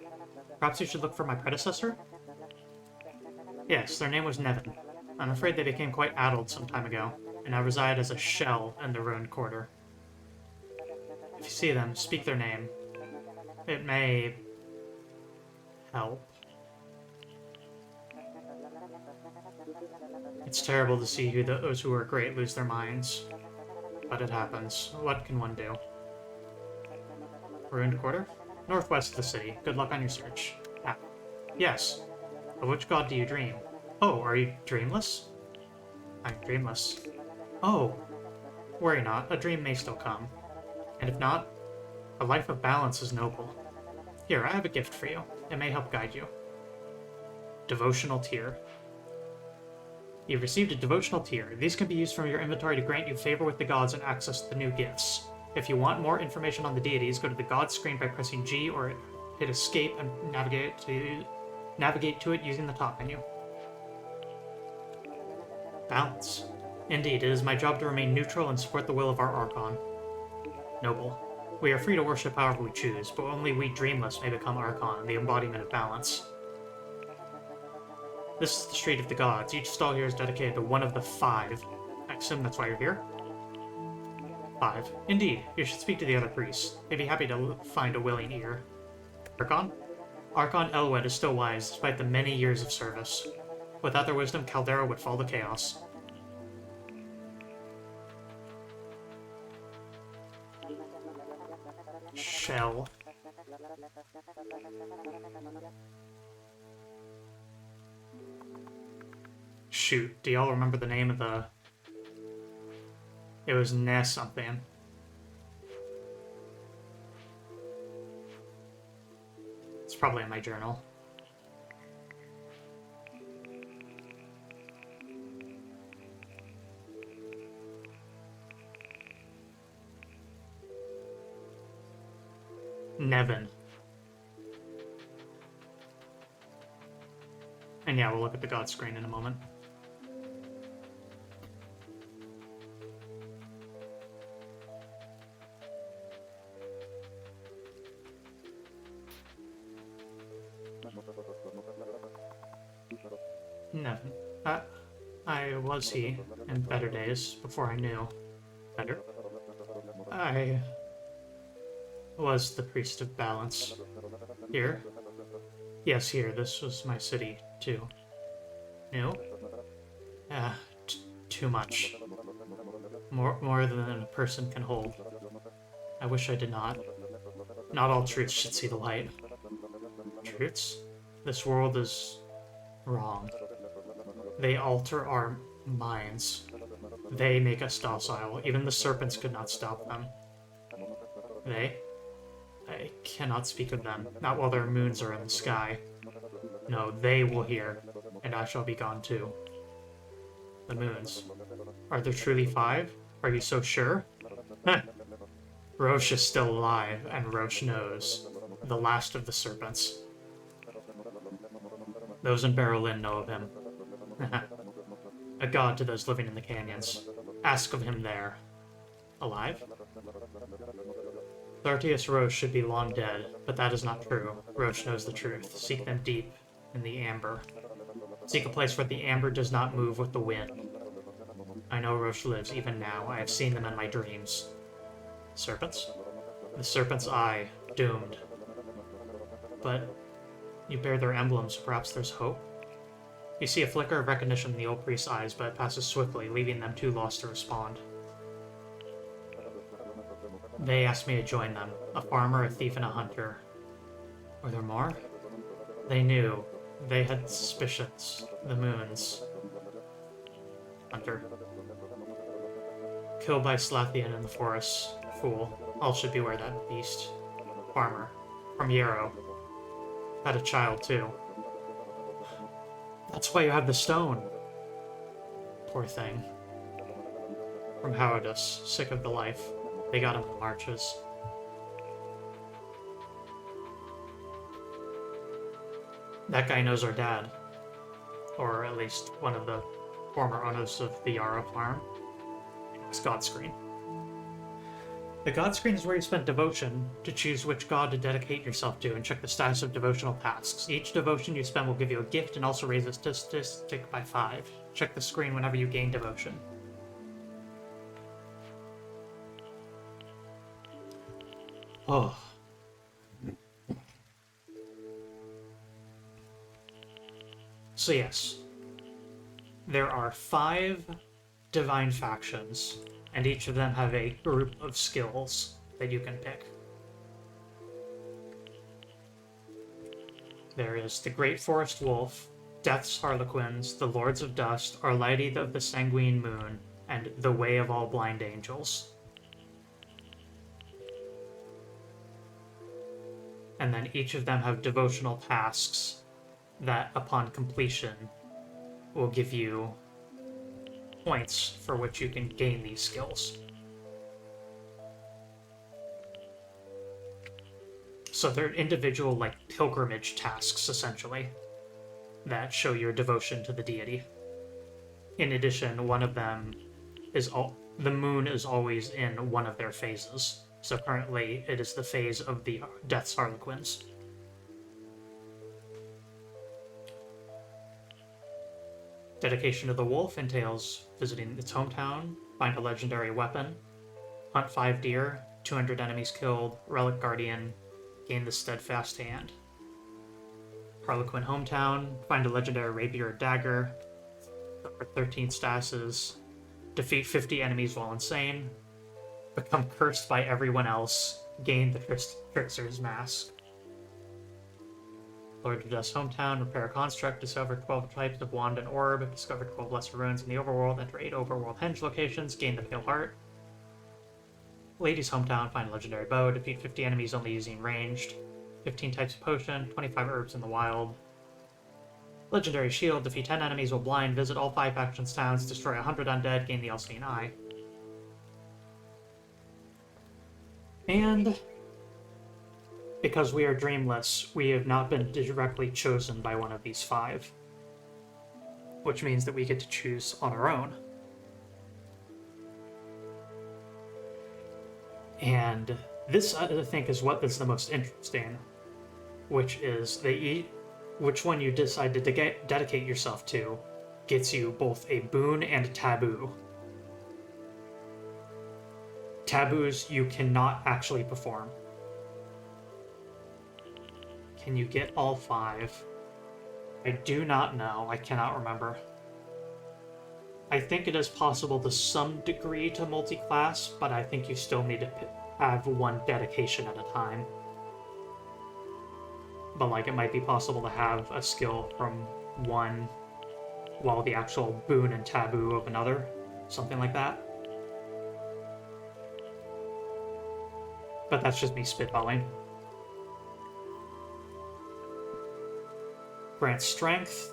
Perhaps you should look for my predecessor? Yes, their name was Nevin. I'm afraid they became quite addled some time ago, and now reside as a shell in the ruined quarter. If you see them, speak their name. It may help. It's terrible to see those who are great lose their minds. But it happens. What can one do? Ruined quarter? Northwest of the city. Good luck on your search. Ah. Yes. Of which god do you dream? Oh, are you dreamless? I'm dreamless. Oh. Worry not. A dream may still come. And if not, a life of balance is noble. Here, I have a gift for you. It may help guide you. Devotional Tear. You've received a devotional tear. These can be used from your inventory to grant you favor with the gods and access to the new gifts. If you want more information on the deities, go to the god screen by pressing G or hit escape and navigate to it using the top menu. Balance. Indeed, it is my job to remain neutral and support the will of our Archon. Noble. We are free to worship however we choose, but only we dreamless may become Archon, the embodiment of balance. This is the Street of the Gods. Each stall here is dedicated to one of the 5. I assume that's why you're here? 5. Indeed. You should speak to the other priests. They'd be happy to find a willing ear. Archon? Archon Elwed is still wise, despite the many years of service. Without their wisdom, Caldera would fall to chaos. Shell. Shoot, do y'all remember the name of the... It was Ness something. It's probably in my journal. Nevin. And yeah, we'll look at the god screen in a moment. Nevin. I was he in better days before I knew better. I was the priest of balance. Here? Yes, here. This was my city, too. New? Too much. More than a person can hold. I wish I did not. Not all truths should see the light. Truths? This world is wrong. They alter our minds. They make us docile. Even the serpents could not stop them. They? I cannot speak of them, not while their moons are in the sky. No, they will hear, and I shall be gone too. The moons. Are there truly 5? Are you so sure? Roche is still alive, and Roche knows. The last of the serpents. Those in Berlin know of him. A god to those living in the canyons. Ask of him there. Alive? Thartius Roche should be long dead, but that is not true. Roche knows the truth. Seek them deep in the amber. Seek a place where the amber does not move with the wind. I know Roche lives even now. I have seen them in my dreams. Serpents? The serpent's eye, doomed. But you bear their emblems, perhaps there's hope? You see a flicker of recognition in the old priest's eyes, but it passes swiftly, leaving them too lost to respond. They asked me to join them. A farmer, a thief, and a hunter. Were there more? They knew. They had suspicions. The moons. Hunter. Killed by Slathian in the forest. Fool. All should beware that beast. Farmer. From Yarrow. Had a child, too. That's why you have the stone. Poor thing. From Howardus, sick of the life. They got him in marches. That guy knows our dad. Or at least one of the former owners of the Yarrow farm. It's God Screen. The God Screen is where you spend devotion to choose which god to dedicate yourself to and check the status of devotional tasks. Each devotion you spend will give you a gift and also raise a statistic by 5. Check the screen whenever you gain devotion. Oh. So yes, there are 5 divine factions, and each of them have a group of skills that you can pick. There is the Great Forest Wolf, Death's Harlequins, the Lords of Dust, Our Lady of the Sanguine Moon, and the Way of All Blind Angels. And then each of them have devotional tasks that, upon completion, will give you points for which you can gain these skills. So they're individual, like, pilgrimage tasks, essentially, that show your devotion to the deity. In addition, one of them is the moon is always in one of their phases. So currently, it is the phase of the Death's Harlequins. Dedication to the Wolf entails visiting its hometown, find a legendary weapon, hunt 5 deer, 200 enemies killed, relic guardian, gain the steadfast hand. Harlequin hometown, find a legendary rapier or dagger, for 13 statuses, defeat 50 enemies while insane, become cursed by everyone else, gain the Trickster's Mask. Lord of Death's hometown, repair a construct, discover 12 types of wand and orb, discover 12 lesser runes in the overworld, enter 8 overworld henge locations, gain the Pale Heart. Lady's hometown, find a legendary bow, defeat 50 enemies only using ranged, 15 types of potion, 25 herbs in the wild. Legendary shield, defeat 10 enemies while blind, visit all 5 factions' towns, destroy 100 undead, gain the all-seeing eye. And because we are dreamless, we have not been directly chosen by one of these 5, which means that we get to choose on our own. And this, I think, is what is the most interesting, which is which one you decide to dedicate yourself to gets you both a boon and a taboo. Taboos you cannot actually perform. Can you get all 5? I do not know. I cannot remember. I think it is possible to some degree to multi-class, but I think you still need to have one dedication at a time. But like, it might be possible to have a skill from one while the actual boon and taboo of another. Something like that. But that's just me spitballing. Grants strength.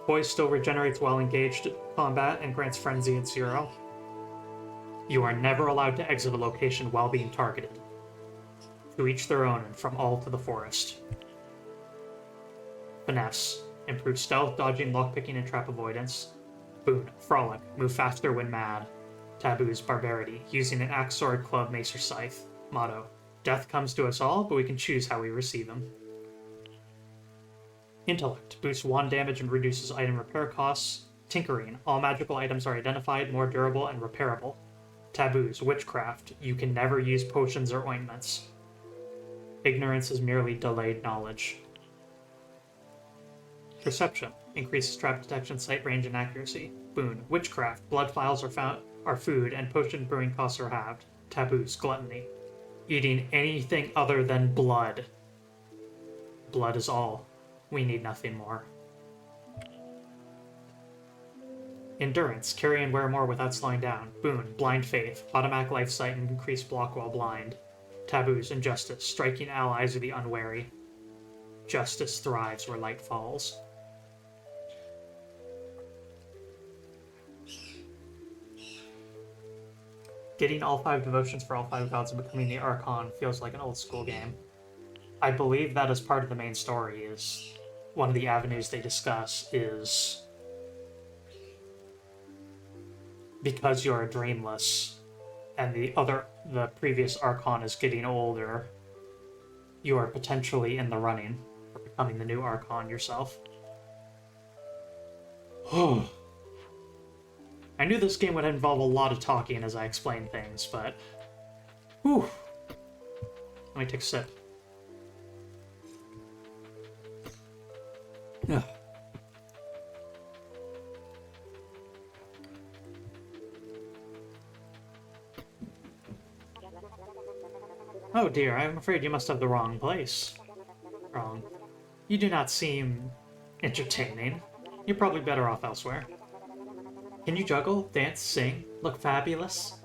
Poise still regenerates while engaged in combat and grants frenzy at 0. You are never allowed to exit a location while being targeted. To each their own, and from all to the forest. Finesse. Improves stealth, dodging, lockpicking, and trap avoidance. Boon. Frolic. Move faster when mad. Taboos. Barbarity. Using an axe, sword, club, mace, or scythe. Motto. Death comes to us all, but we can choose how we receive him. Intellect. Boosts wand damage and reduces item repair costs. Tinkering. All magical items are identified, more durable, and repairable. Taboos. Witchcraft. You can never use potions or ointments. Ignorance is merely delayed knowledge. Perception. Increases trap detection, sight range, and accuracy. Boon. Witchcraft. Blood vials are food, and potion brewing costs are halved. Taboos. Gluttony. Eating anything other than blood. Blood is all. We need nothing more. Endurance. Carry and wear more without slowing down. Boon. Blind faith. Automatic life sight and increased block while blind. Taboos. Injustice. Striking allies or the unwary. Justice thrives where light falls. Getting all 5 devotions for all 5 gods and becoming the Archon feels like an old school game. I believe that is part of the main story. Is one of the avenues they discuss is because you're dreamless and the previous Archon is getting older, you are potentially in the running for becoming the new Archon yourself. I knew this game would involve a lot of talking as I explained things, but whew. Let me take a sip. Ugh. Oh dear, I'm afraid you must have the wrong place. Wrong. You do not seem entertaining. You're probably better off elsewhere. Can you juggle, dance, sing, look fabulous?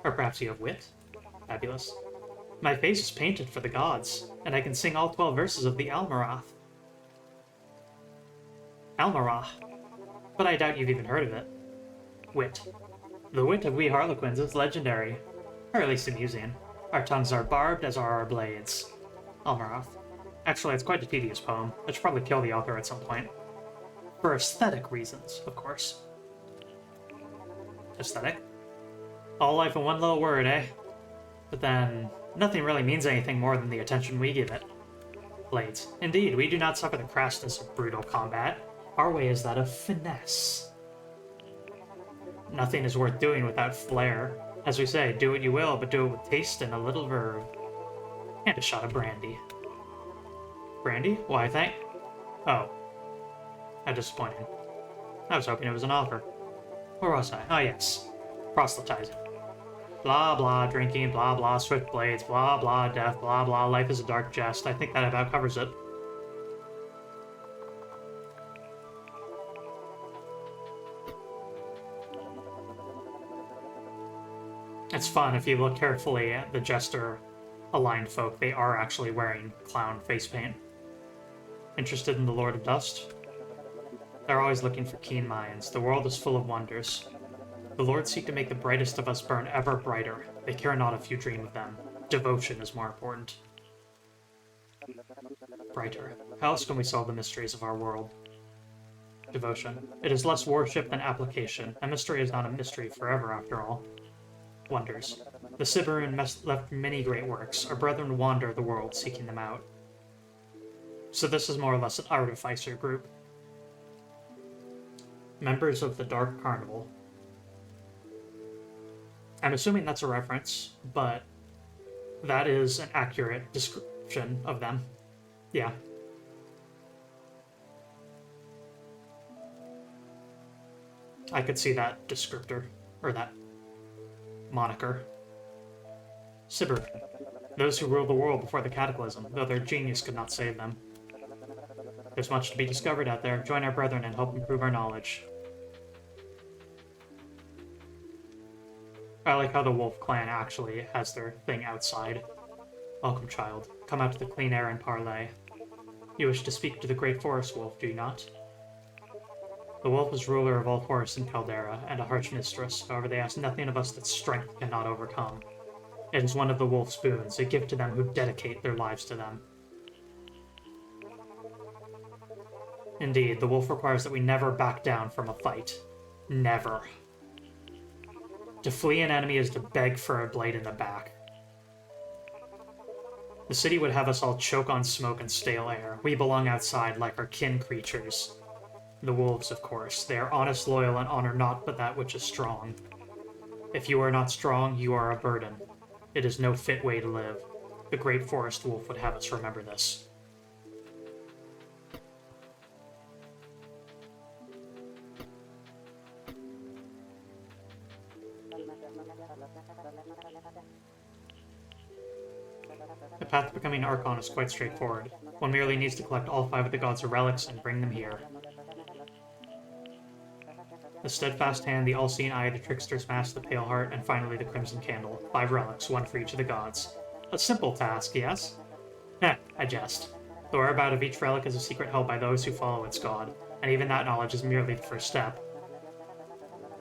Or perhaps you have wit? Fabulous. My face is painted for the gods, and I can sing all 12 verses of the Almarath. Almarah. But I doubt you've even heard of it. Wit. The wit of we Harlequins is legendary, or at least amusing. Our tongues are barbed, as are our blades. Almarath. Actually, it's quite a tedious poem. I should probably kill the author at some point. For aesthetic reasons, of course. Aesthetic? All life in one little word, eh? But then, nothing really means anything more than the attention we give it. Blades. Indeed, we do not suffer the crassness of brutal combat. Our way is that of finesse. Nothing is worth doing without flair. As we say, do what you will, but do it with taste and a little verve. And a shot of brandy. Brandy? Why, thank... Oh. How disappointing. I was hoping it was an offer. Where was I? Oh, yes. Proselytizing. Blah, blah, drinking, blah, blah, swift blades, blah, blah, death, blah, blah, life is a dark jest. I think that about covers it. It's fun if you look carefully at the jester-aligned folk. They are actually wearing clown face paint. Interested in the Lord of Dust? They're always looking for keen minds. The world is full of wonders. The Lords seek to make the brightest of us burn ever brighter. They care not if you dream of them. Devotion is more important. Brighter. How else can we solve the mysteries of our world? Devotion. It is less worship than application. A mystery is not a mystery forever, after all. Wonders. The Siberin left many great works. Our brethren wander the world, seeking them out. So this is more or less an artificer group. Members of the Dark Carnival. I'm assuming that's a reference, but that is an accurate description of them. Yeah. I could see that descriptor, or that moniker. Siberin. Those who ruled the world before the cataclysm, though their genius could not save them. There's much to be discovered out there. Join our brethren and help improve our knowledge. I like how the Wolf Clan actually has their thing outside. Welcome, child. Come out to the clean air and parley. You wish to speak to the great forest wolf, do you not? The wolf is ruler of all forests in Caldera, and a harsh mistress. However, they ask nothing of us that strength cannot overcome. It is one of the wolf's boons, a gift to them who dedicate their lives to them. Indeed, the wolf requires that we never back down from a fight. Never. To flee an enemy is to beg for a blade in the back. The city would have us all choke on smoke and stale air. We belong outside like our kin creatures. The wolves, of course. They are honest, loyal, and honor naught but that which is strong. If you are not strong, you are a burden. It is no fit way to live. The great forest wolf would have us remember this. The path to becoming Archon is quite straightforward. One merely needs to collect all 5 of the gods' relics and bring them here. The steadfast hand, the all-seeing eye, the trickster's mask, the pale heart, and finally the crimson candle. 5 relics, 1 for each of the gods. A simple task, yes? Heh, I jest. The whereabout of each relic is a secret held by those who follow its god, and even that knowledge is merely the first step.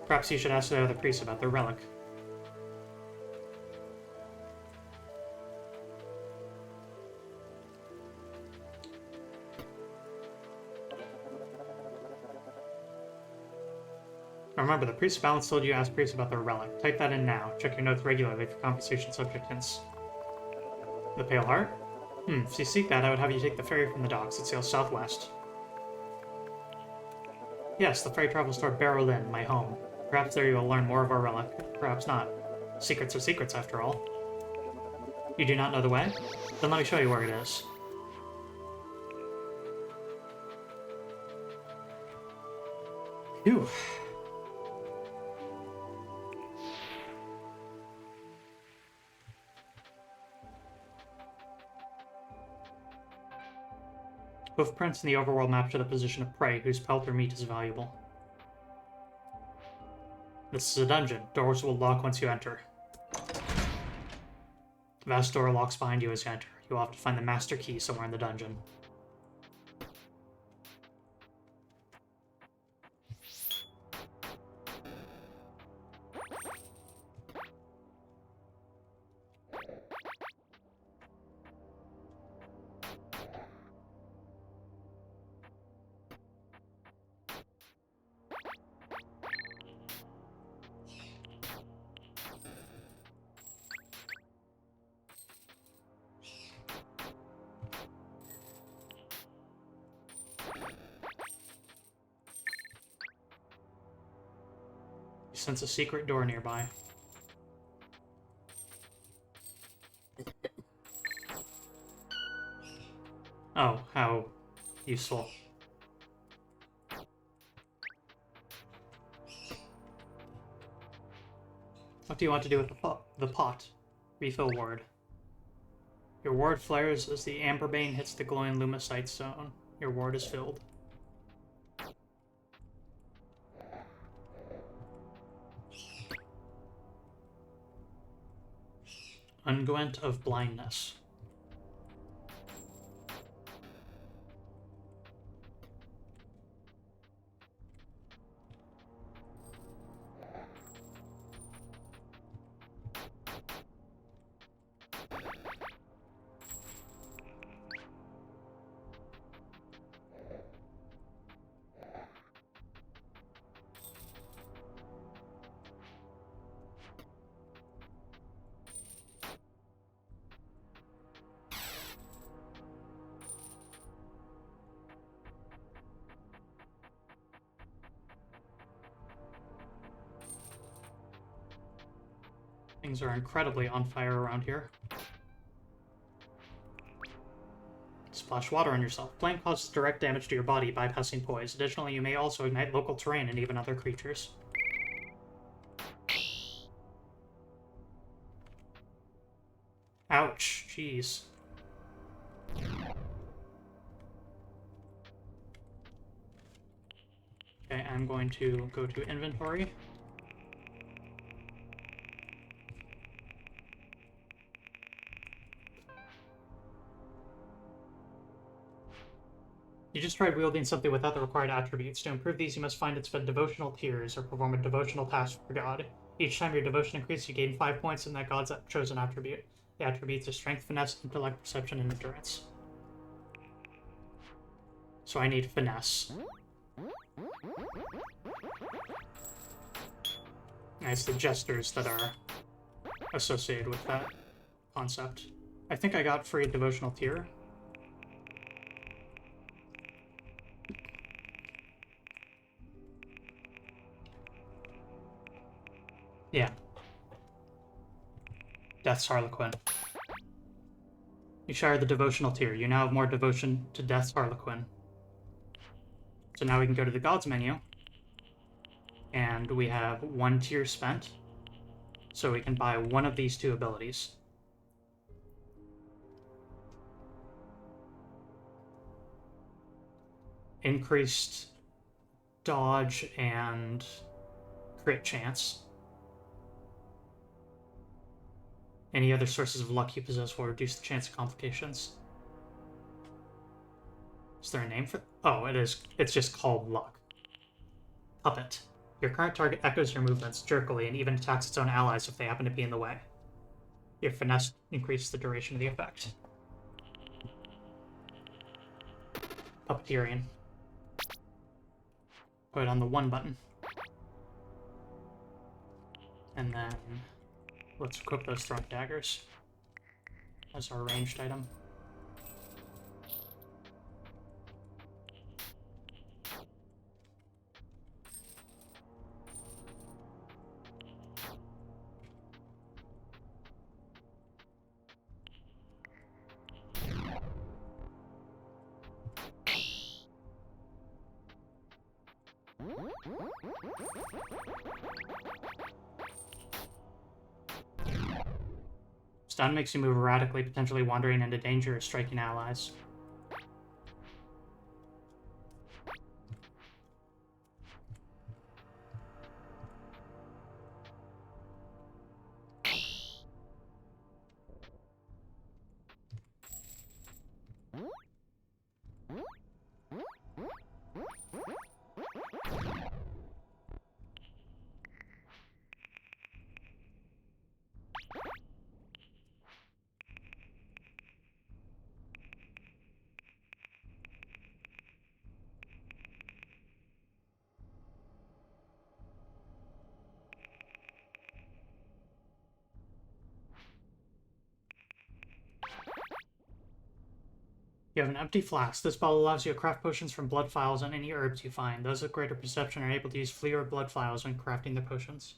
Perhaps you should ask the other priests about their relic. Remember, the priest's balance told you to ask priests about their relic. Type that in now. Check your notes regularly for conversation subject hints. The Pale Heart? If you seek that, I would have you take the ferry from the docks. It sails southwest. Yes, the ferry travels toward Berlin, my home. Perhaps there you will learn more of our relic. Perhaps not. Secrets are secrets, after all. You do not know the way? Then let me show you where it is. Phew. Hoofprints in the overworld map to the position of prey, whose pelt or meat is valuable. This is a dungeon. Doors will lock once you enter. The vast door locks behind you as you enter. You will have to find the master key somewhere in the dungeon. You sense a secret door nearby. Oh, how useful. What do you want to do with the pot? Refill ward. Your ward flares as the amberbane hits the glowing lumicite zone. Your ward is filled. Unguent of Blindness. Things are incredibly on fire around here. Splash water on yourself. Flame causes direct damage to your body, bypassing poise. Additionally, you may also ignite local terrain and even other creatures. Ouch. Jeez. Okay, I'm going to go to inventory. You just tried wielding something without the required attributes. To improve these, you must find and spend devotional tears or perform a devotional task for God. Each time your devotion increases, you gain 5 points in that God's chosen attribute. The attributes are strength, finesse, intellect, perception, and endurance. So I need finesse. And it's the gestures that are associated with that concept. I think I got free devotional tier. Yeah. Death's Harlequin. You share the devotional tier. You now have more devotion to Death's Harlequin. So now we can go to the Gods menu. And we have 1 tier spent. So we can buy one of these 2 abilities. Increased dodge and crit chance. Any other sources of luck you possess will reduce the chance of complications. Is there a name for it? Oh, it is. It's just called luck. Puppet. Your current target echoes your movements jerkily and even attacks its own allies if they happen to be in the way. Your finesse increases the duration of the effect. Puppeteering. Put it on the 1 button. And then let's equip those throwing daggers as our ranged item. Stun makes you move erratically, potentially wandering into danger or striking allies. You have an empty flask. This bottle allows you to craft potions from blood files and any herbs you find. Those with greater perception are able to use flea or blood files when crafting their potions.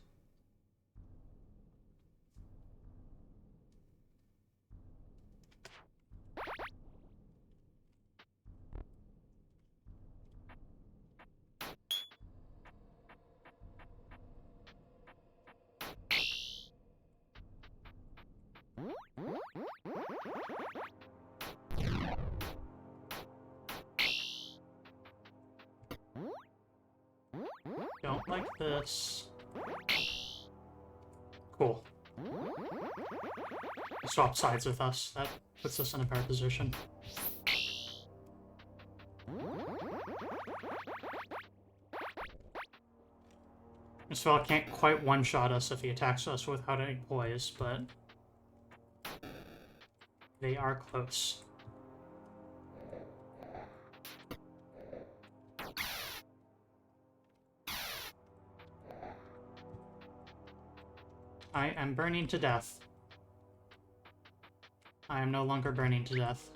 Don't like this. Cool. swap sides with us. That puts us in a better position. Misfell can't quite one-shot us if he attacks us without any poise, but they are close. I am burning to death. I am no longer burning to death.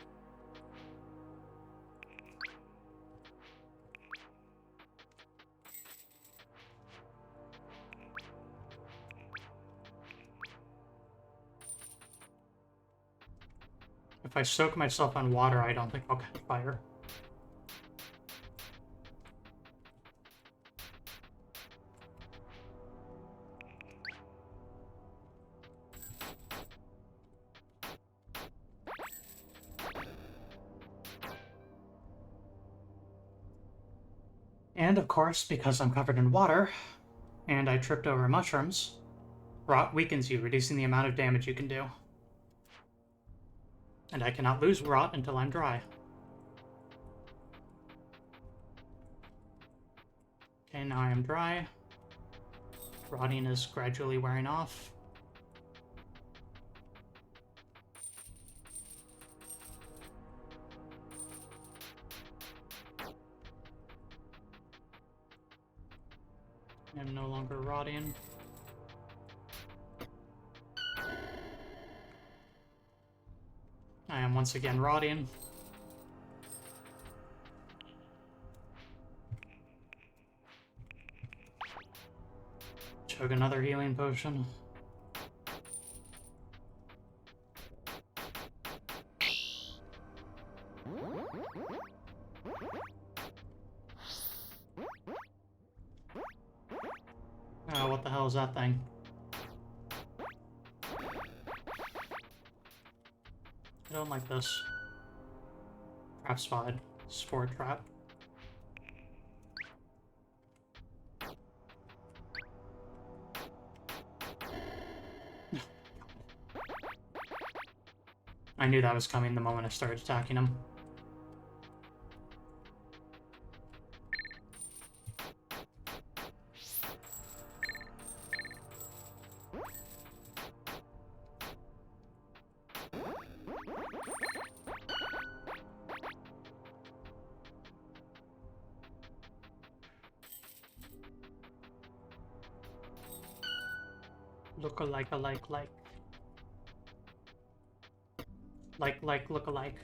If I soak myself on water, I don't think I'll catch fire. And of course, because I'm covered in water, and I tripped over mushrooms, rot weakens you, reducing the amount of damage you can do. And I cannot lose rot until I'm dry. Okay, now I am dry. Rotting is gradually wearing off. I'm no longer rotting. I am once again rotting. Chug another healing potion. Oh, what the hell is that thing? I don't like this. Trap spot. Spore trap. I knew that was coming the moment I started attacking him. Look-alike, alike, like. Like, look-alike.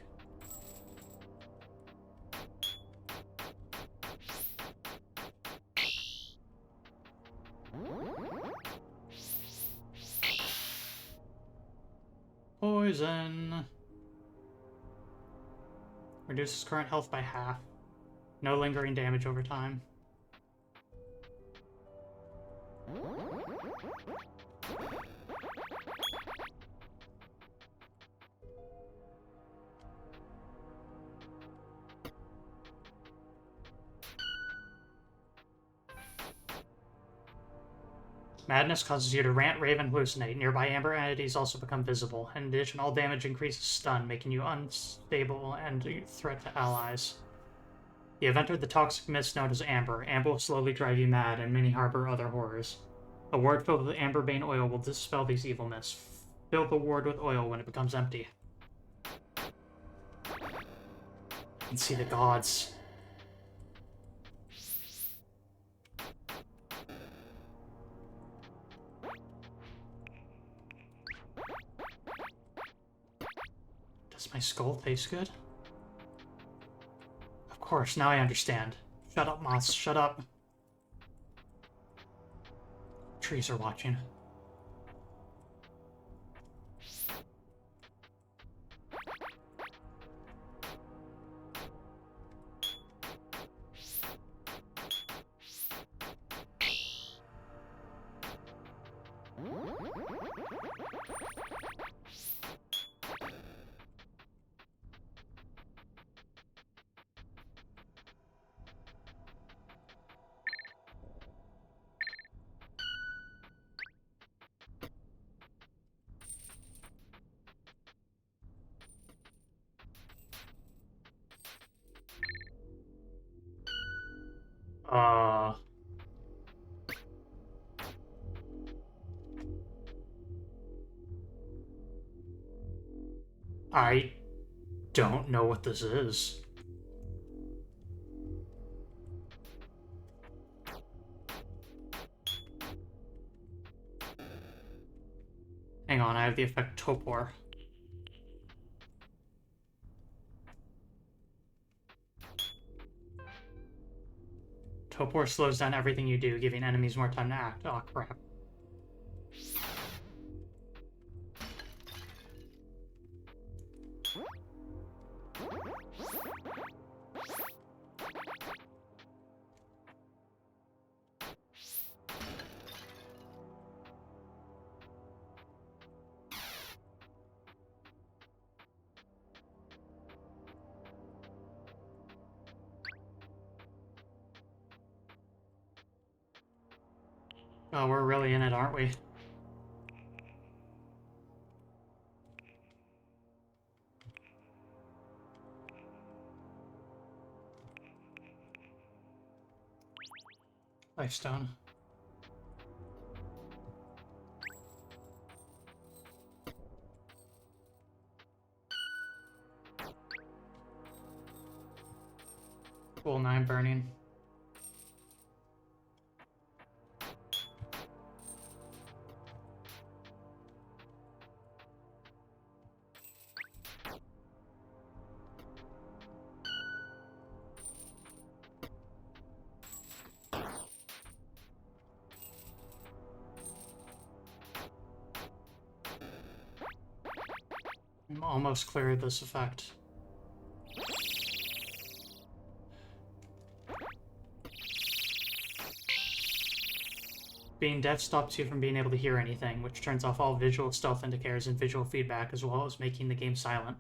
Poison. Reduces current health by half. No lingering damage over time. Madness causes you to rant, rave, and hallucinate. Nearby amber entities also become visible. In addition, all damage increases stun, making you unstable and a threat to allies. You have entered the toxic mist known as amber. Amber will slowly drive you mad, and many harbor other horrors. A ward filled with amberbane oil will dispel these evil mists. Fill the ward with oil when it becomes empty. You can see the gods. Does my skull taste good? Of course, now I understand. Shut up, moths, shut up. Trees are watching. Uh... I don't know what this is. Hang on, I have the effect Topor. Topor slows down everything you do, giving enemies more time to act. Oh, crap. Oh, we're really in it, aren't we? Lifestone. Cool, 9 burning. I'm almost clear of this effect. Being deaf stops you from being able to hear anything, which turns off all visual stealth indicators and visual feedback, as well as making the game silent.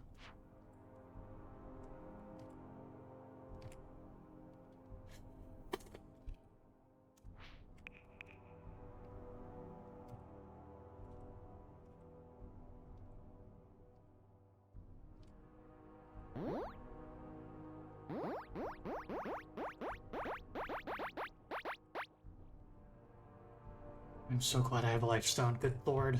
I'm so glad I have a lifestone, good lord.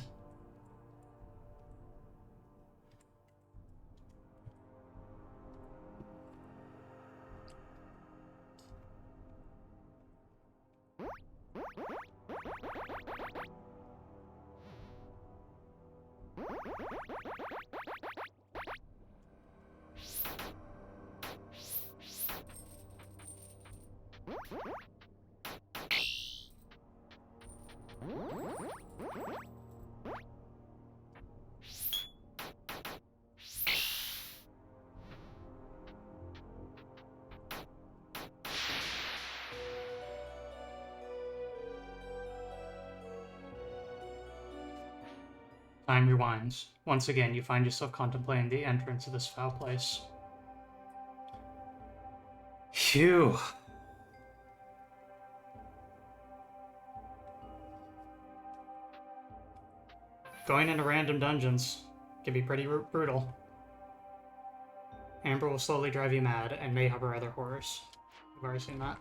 Time rewinds. Once again, you find yourself contemplating the entrance of this foul place. Phew. Going into random dungeons can be pretty brutal. Amber will slowly drive you mad and may harbor other horrors. I've already seen that.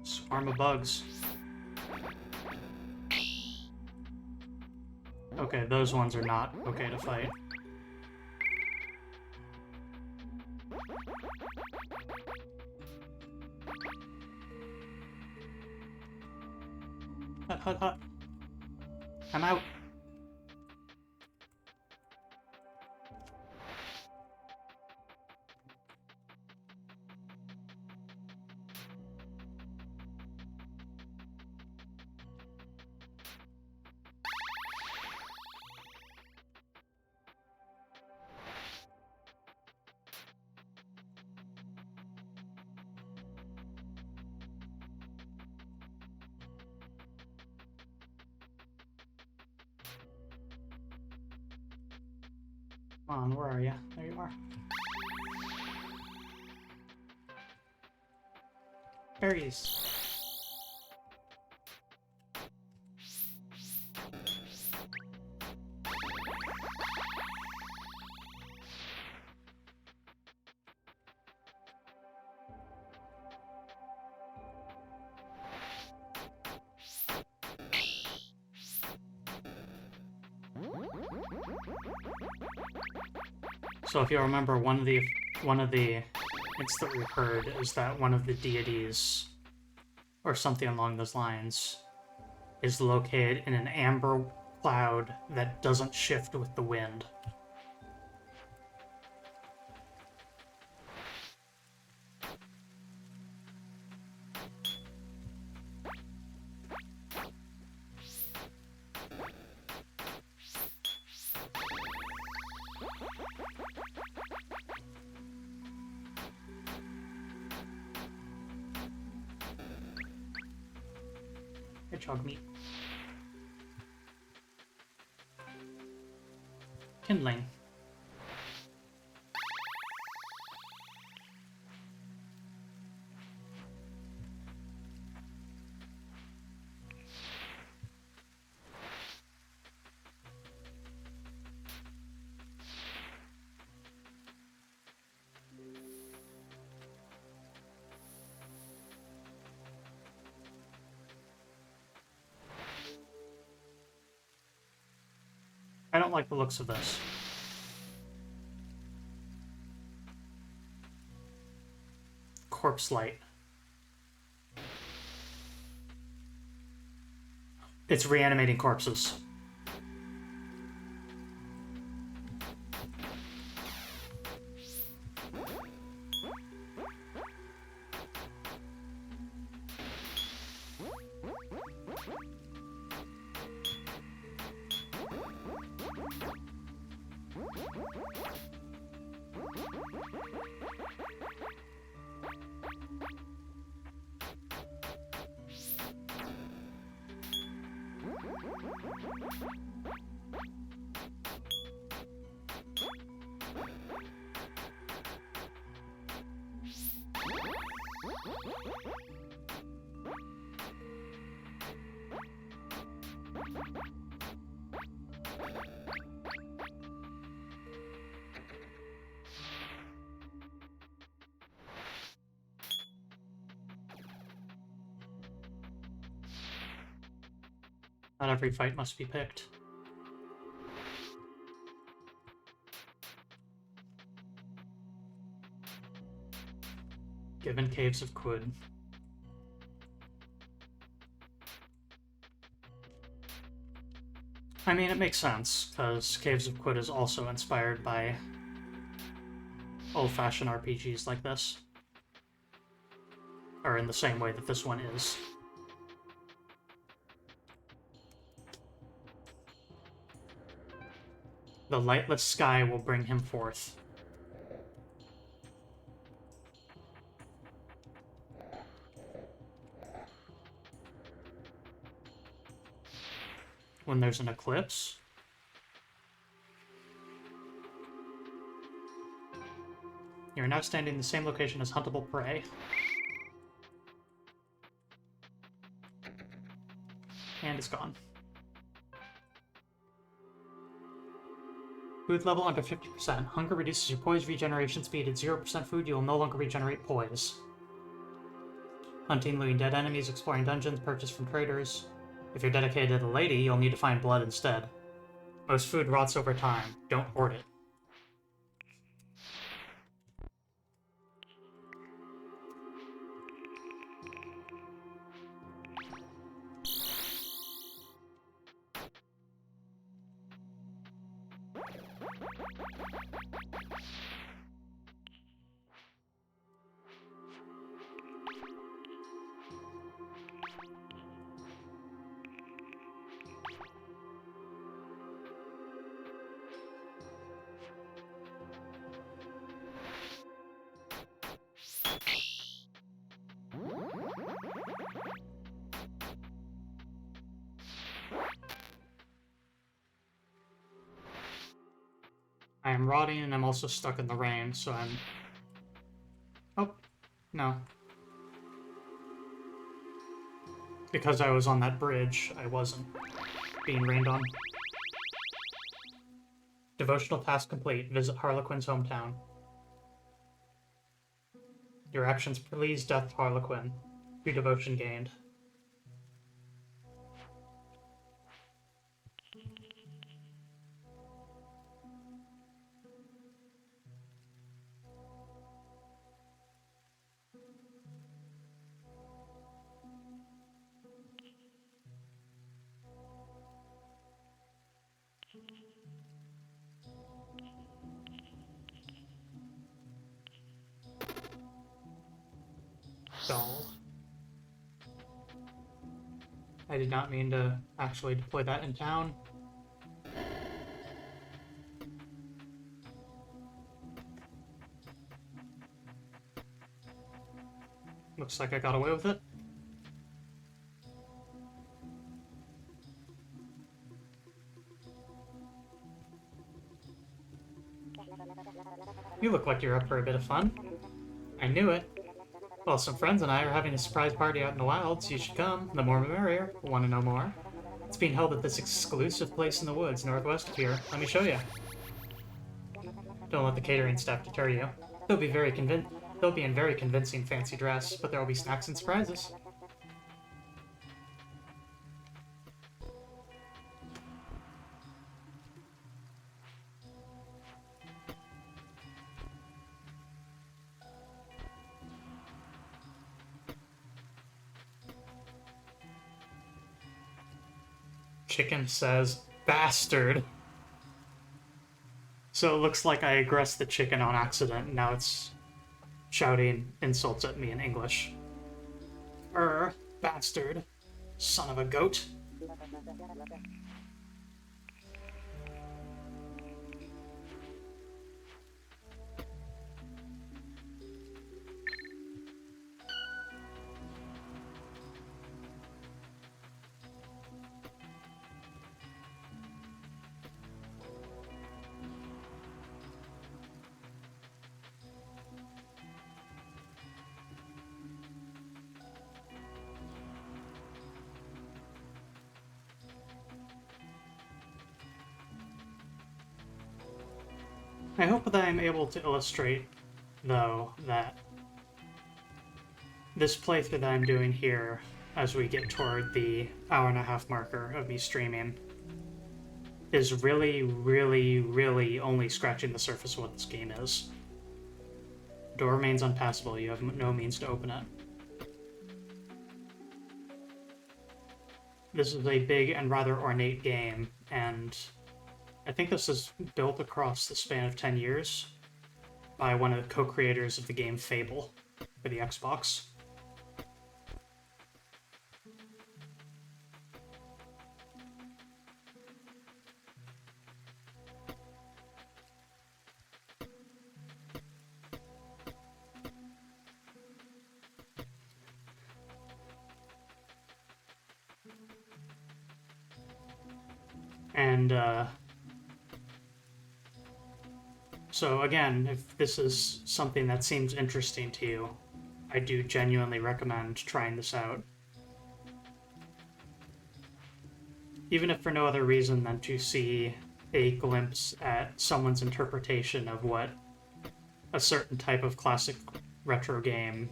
Swarm of bugs. Okay, those ones are not okay to fight. Hut, hut, hut. I'm out. Come on, where are you? There you are. Berries. So if you remember, one of the hints that we heard is that one of the deities, or something along those lines, is located in an amber cloud that doesn't shift with the wind. Hedgehog meat. Kindling. I don't like the looks of this. Corpse light. It's reanimating corpses. Not every fight must be picked. Given Caves of Quid. I mean, it makes sense, because Caves of Quid is also inspired by old-fashioned RPGs like this. Or in the same way that this one is. The lightless sky will bring him forth. When there's an eclipse. You're now standing in the same location as huntable prey. And it's gone. Food level under 50%. Hunger reduces your poise regeneration speed. At 0% food, you will no longer regenerate poise. Hunting, looting dead enemies, exploring dungeons, purchase from traders. If you're dedicated to the lady, you'll need to find blood instead. Most food rots over time. Don't hoard it. am rotting and I'm also stuck in the rain, so I'm... Oh, no. Because I was on that bridge, I wasn't being rained on. Devotional task complete. Visit Harlequin's hometown. Your actions please death Harlequin. 2 devotion gained. Dull. I did not mean to actually deploy that in town. Looks like I got away with it. You look like you're up for a bit of fun. I knew it. Well, some friends and I are having a surprise party out in the wilds. You should come. The more the merrier. Want to know more? It's being held at this exclusive place in the woods northwest of here. Let me show you. Don't let the catering staff deter you. They'll be in very convincing fancy dress, but there will be snacks and surprises. Chicken says, bastard. So it looks like I aggressed the chicken on accident, and now it's shouting insults at me in English. Bastard. Son of a goat. I hope that I'm able to illustrate, though, that this playthrough that I'm doing here, as we get toward the hour-and-a-half marker of me streaming, is really, really, really only scratching the surface of what this game is. The door remains unpassable. You have no means to open it. This is a big and rather ornate game, and I think this is built across the span of 10 years by one of the co-creators of the game Fable for the Xbox. And, so again, if this is something that seems interesting to you, I do genuinely recommend trying this out. Even if for no other reason than to see a glimpse at someone's interpretation of what a certain type of classic retro game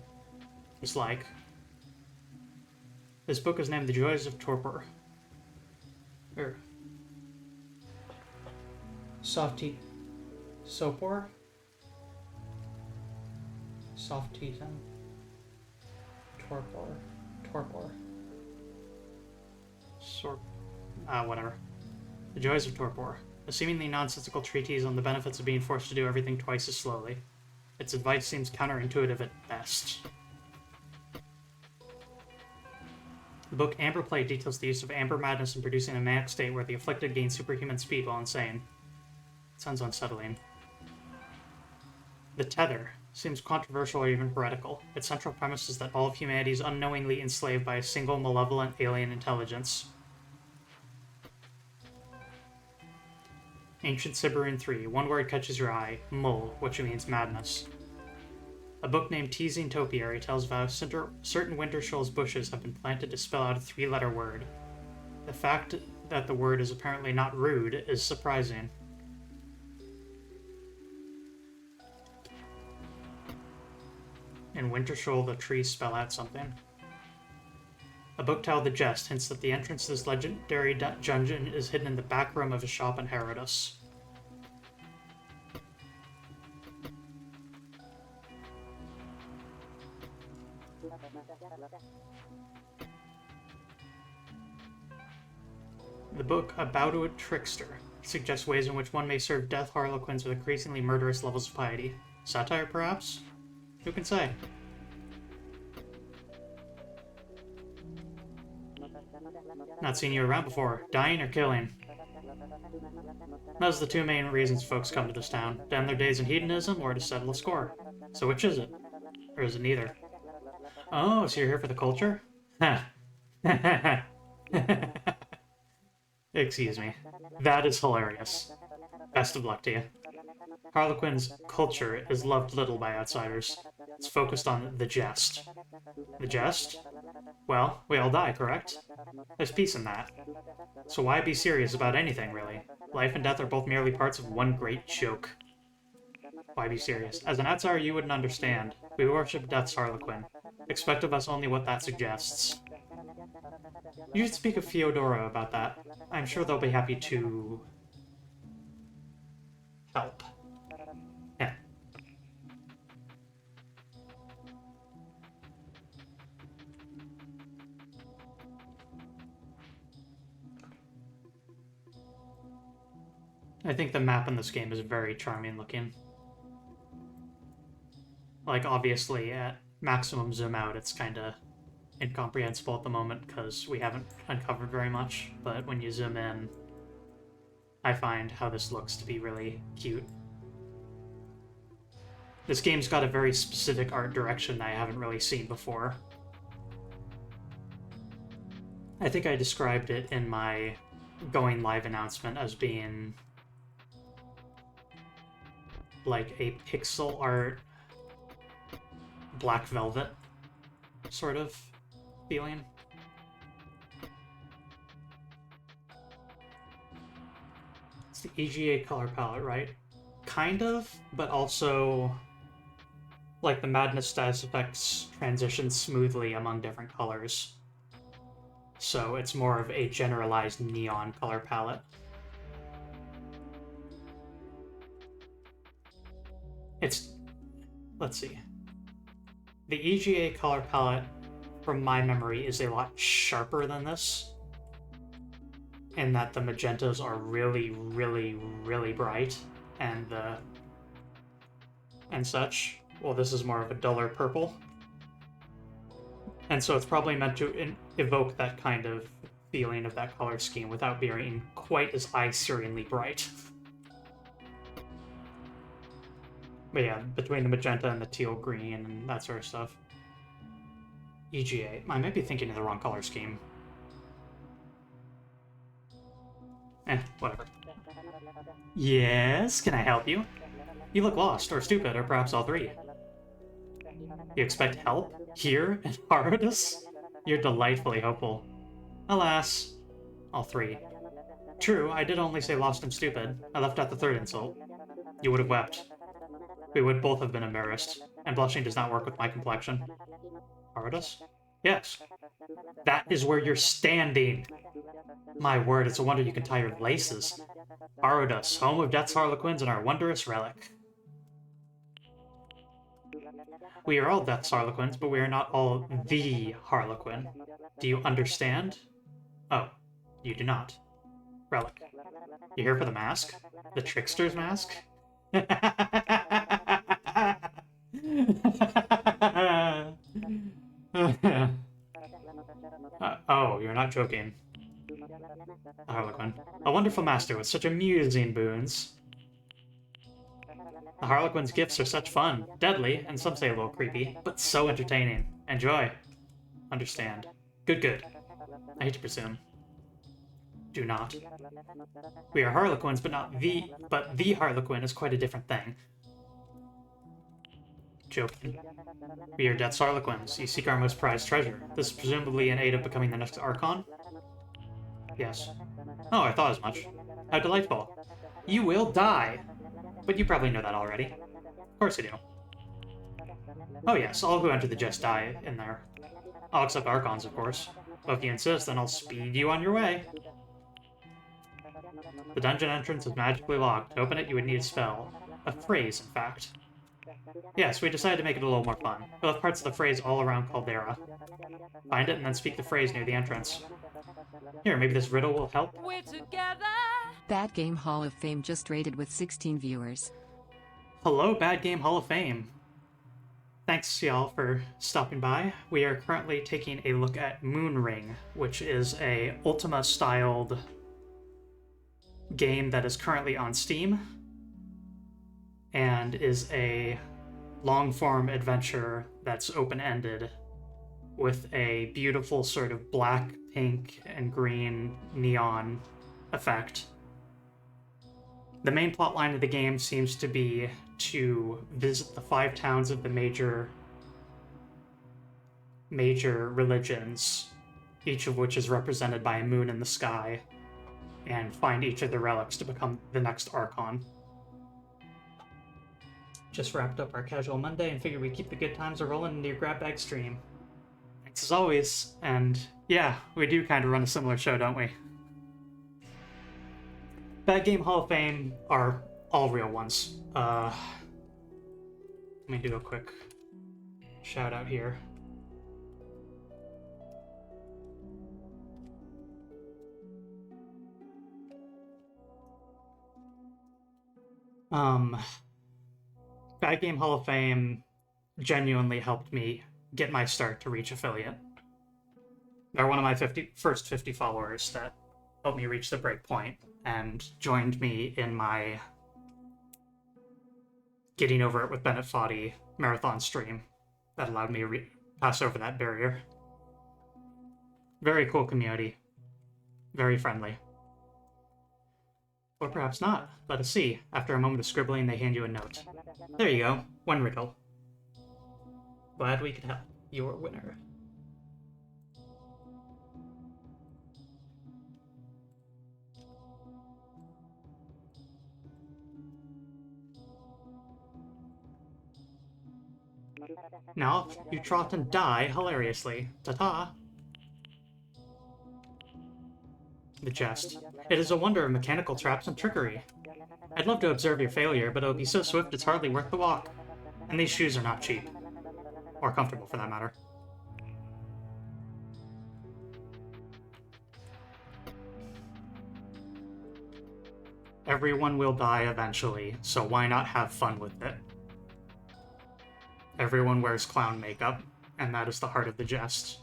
is like. This book is named The Joys of Torpor. Softy Sopor? Softitan? Torpor. Whatever. The Joys of Torpor. A seemingly nonsensical treatise on the benefits of being forced to do everything twice as slowly. Its advice seems counterintuitive at best. The book Amber Play details the use of amber madness in producing a manic state where the afflicted gain superhuman speed while insane. Sounds unsettling. The Tether seems controversial or even heretical. Its central premise is that all of humanity is unknowingly enslaved by a single malevolent alien intelligence. Ancient Siberin 3. One word catches your eye. Mull, which means madness. A book named Teasing Topiary tells of how certain Wintershoals bushes have been planted to spell out a three-letter word. The fact that the word is apparently not rude is surprising. In Wintershoal, the trees spell out something. A book titled The Jest hints that the entrance to this legendary dungeon is hidden in the back room of a shop in Herodus. The book About a Trickster suggests ways in which one may serve death harlequins with increasingly murderous levels of piety. Satire, perhaps? Who can say? Not seen you around before. Dying or killing? Those are the two main reasons folks come to this town. To end their days in hedonism or to settle a score. So which is it? Or is it neither? Oh, so you're here for the culture? Excuse me. That is hilarious. Best of luck to you. Harlequin's culture is loved little by outsiders. It's focused on the jest. The jest? Well, we all die, correct? There's peace in that. So why be serious about anything, really? Life and death are both merely parts of one great joke. Why be serious? As an outsider, you wouldn't understand. We worship Death's Harlequin. Expect of us only what that suggests. You should speak of Theodora about that. I'm sure they'll be happy to... help. Yeah. I think the map in this game is very charming looking. Like, obviously, at maximum zoom out, it's kind of incomprehensible at the moment because we haven't uncovered very much, but when you zoom in, I find how this looks to be really cute. This game's got a very specific art direction that I haven't really seen before. I think I described it in my going live announcement as being like a pixel art Black Velvet sort of feeling. It's the EGA color palette, right? Kind of, but also like the madness status effects transition smoothly among different colors. So it's more of a generalized neon color palette. Let's see. The EGA color palette, from my memory, is a lot sharper than this, in that the magentas are really, really, really bright, and such. Well, this is more of a duller purple. And so it's probably meant to evoke that kind of feeling of that color scheme without being quite as eye-searingly bright. But yeah, between the magenta and the teal green and that sort of stuff. EGA. I might be thinking of the wrong color scheme. Whatever. Yes, can I help you? You look lost, or stupid, or perhaps all three. You expect help? Here, in Herodus? You're delightfully hopeful. Alas. All three. True, I did only say lost and stupid. I left out the third insult. You would have wept. We would both have been embarrassed, and blushing does not work with my complexion. Herodus? Yes. That is where you're standing! My word, it's a wonder you can tie your laces. Herodus, home of Death's Harlequins and our wondrous relic. We are all Death's Harlequins, but we are not all THE Harlequin. Do you understand? Oh, you do not. Relic. You here for the mask? The trickster's mask? Oh, you're not joking. Harlequin. A wonderful master with such amusing boons. The Harlequin's gifts are such fun, deadly, and some say a little creepy, but so entertaining. Enjoy. Understand. Good, good. I hate to presume. do not. We are Harlequins, but the Harlequin is quite a different thing. Joking. We are Death's Harlequins. You seek our most prized treasure. This is presumably in aid of becoming the next Archon? Yes. Oh, I thought as much. How delightful. You will die. But you probably know that already. Of course I do. Oh yes, all who enter the Jest die in there. I'll accept Archons, of course. But if you insist, then I'll speed you on your way. The dungeon entrance is magically locked. To open it, you would need a spell. A phrase, in fact. Yes, we decided to make it a little more fun. We'll have parts of the phrase all around Caldera. Find it and then speak the phrase near the entrance. Here, maybe this riddle will help? We're together. Bad Game Hall of Fame just rated with 16 viewers. Hello, Bad Game Hall of Fame. Thanks, y'all, for stopping by. We are currently taking a look at Moonring, which is a Ultima-styled game that is currently on Steam and is a long-form adventure that's open-ended with a beautiful sort of black, pink, and green neon effect. The main plotline of the game seems to be to visit the 5 towns of the major religions, each of which is represented by a moon in the sky, and find each of the relics to become the next Archon. Just wrapped up our casual Monday and figured we'd keep the good times rolling into your grab bag stream. Thanks as always, and yeah, we do kind of run a similar show, don't we? Bad Game Hall of Fame are all real ones. Let me do a quick shout out here. Bad Game Hall of Fame genuinely helped me get my start to reach affiliate. They're one of my first 50 followers that helped me reach the break point and joined me in my Getting Over It with Bennett Foddy marathon stream that allowed me to pass over that barrier. Very cool community. Very friendly. Or perhaps not. Let us see. After a moment of scribbling, they hand you a note. There you go. One riddle. Glad we could help. Your winner. Now, you trot and die hilariously. Ta-ta! The jest. It is a wonder of mechanical traps and trickery. I'd love to observe your failure, but it'll be so swift it's hardly worth the walk. And these shoes are not cheap. Or comfortable, for that matter. Everyone will die eventually, so why not have fun with it? Everyone wears clown makeup, and that is the heart of the jest.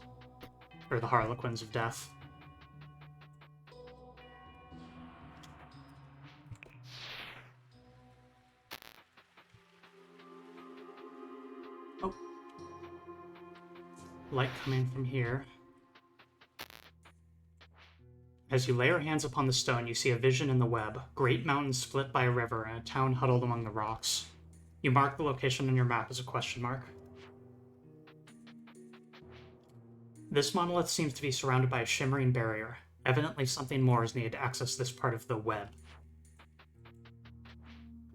Or the Harlequins of Death. Oh. Light coming from here. As you lay your hands upon the stone, you see a vision in the web. Great mountains split by a river, and a town huddled among the rocks. You mark the location on your map as a question mark. This monolith seems to be surrounded by a shimmering barrier. Evidently something more is needed to access this part of the web.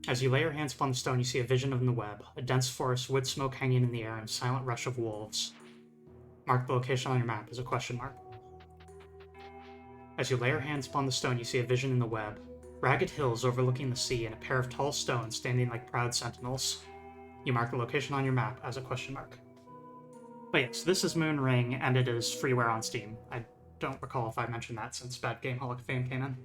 As you lay your hands upon the stone, you see a vision of the web. A dense forest, wood smoke hanging in the air, and a silent rush of wolves. Mark the location on your map as a question mark. As you lay your hands upon the stone, you see a vision in the web. Ragged hills overlooking the sea and a pair of tall stones standing like proud sentinels. You mark the location on your map as a question mark. But yes, this is Moonring, and it is freeware on Steam. I don't recall if I mentioned that since Bad Game Hall of Fame came in.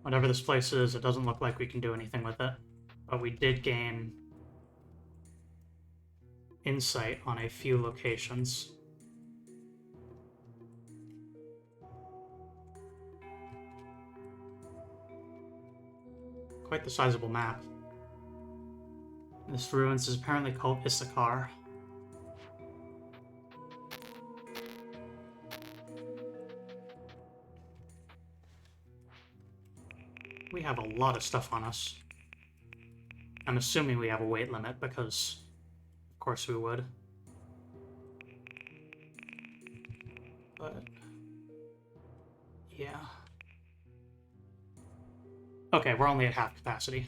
Whatever this place is, it doesn't look like we can do anything with it. But we did gain insight on a few locations. Quite the sizable map. This ruins is apparently called Issachar. We have a lot of stuff on us. I'm assuming we have a weight limit because, of course, we would. But, yeah. Okay, we're only at half capacity.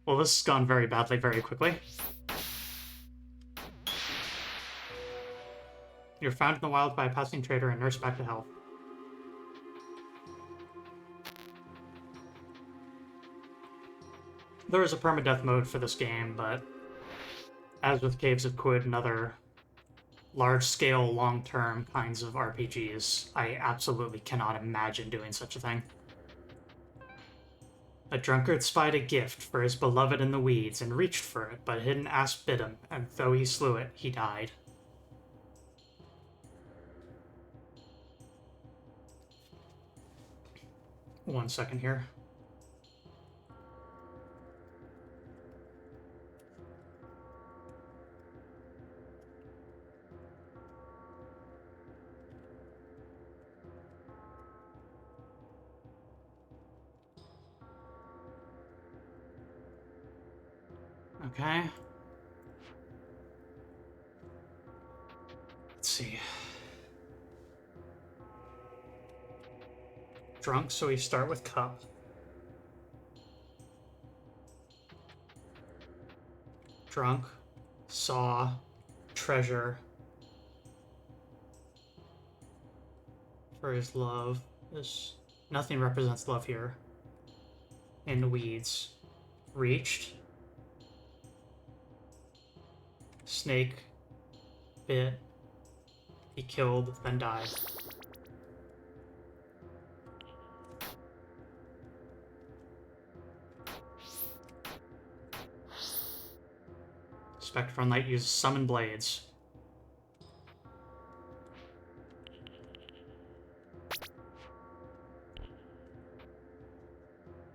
Well, this has gone very badly very quickly. You're found in the wild by a passing trader and nursed back to health. There is a permadeath mode for this game, but as with Caves of Quid and other large-scale, long-term kinds of RPGs, I absolutely cannot imagine doing such a thing. A drunkard spied a gift for his beloved in the weeds and reached for it, but a hidden asp bit him, and though he slew it, he died. One second here. Okay. Let's see. Drunk, so we start with cup. Drunk, saw, treasure. For his love. Nothing represents love here. In the weeds. Reached. Snake. Bit. He killed, then died. Spectron Light uses summon blades.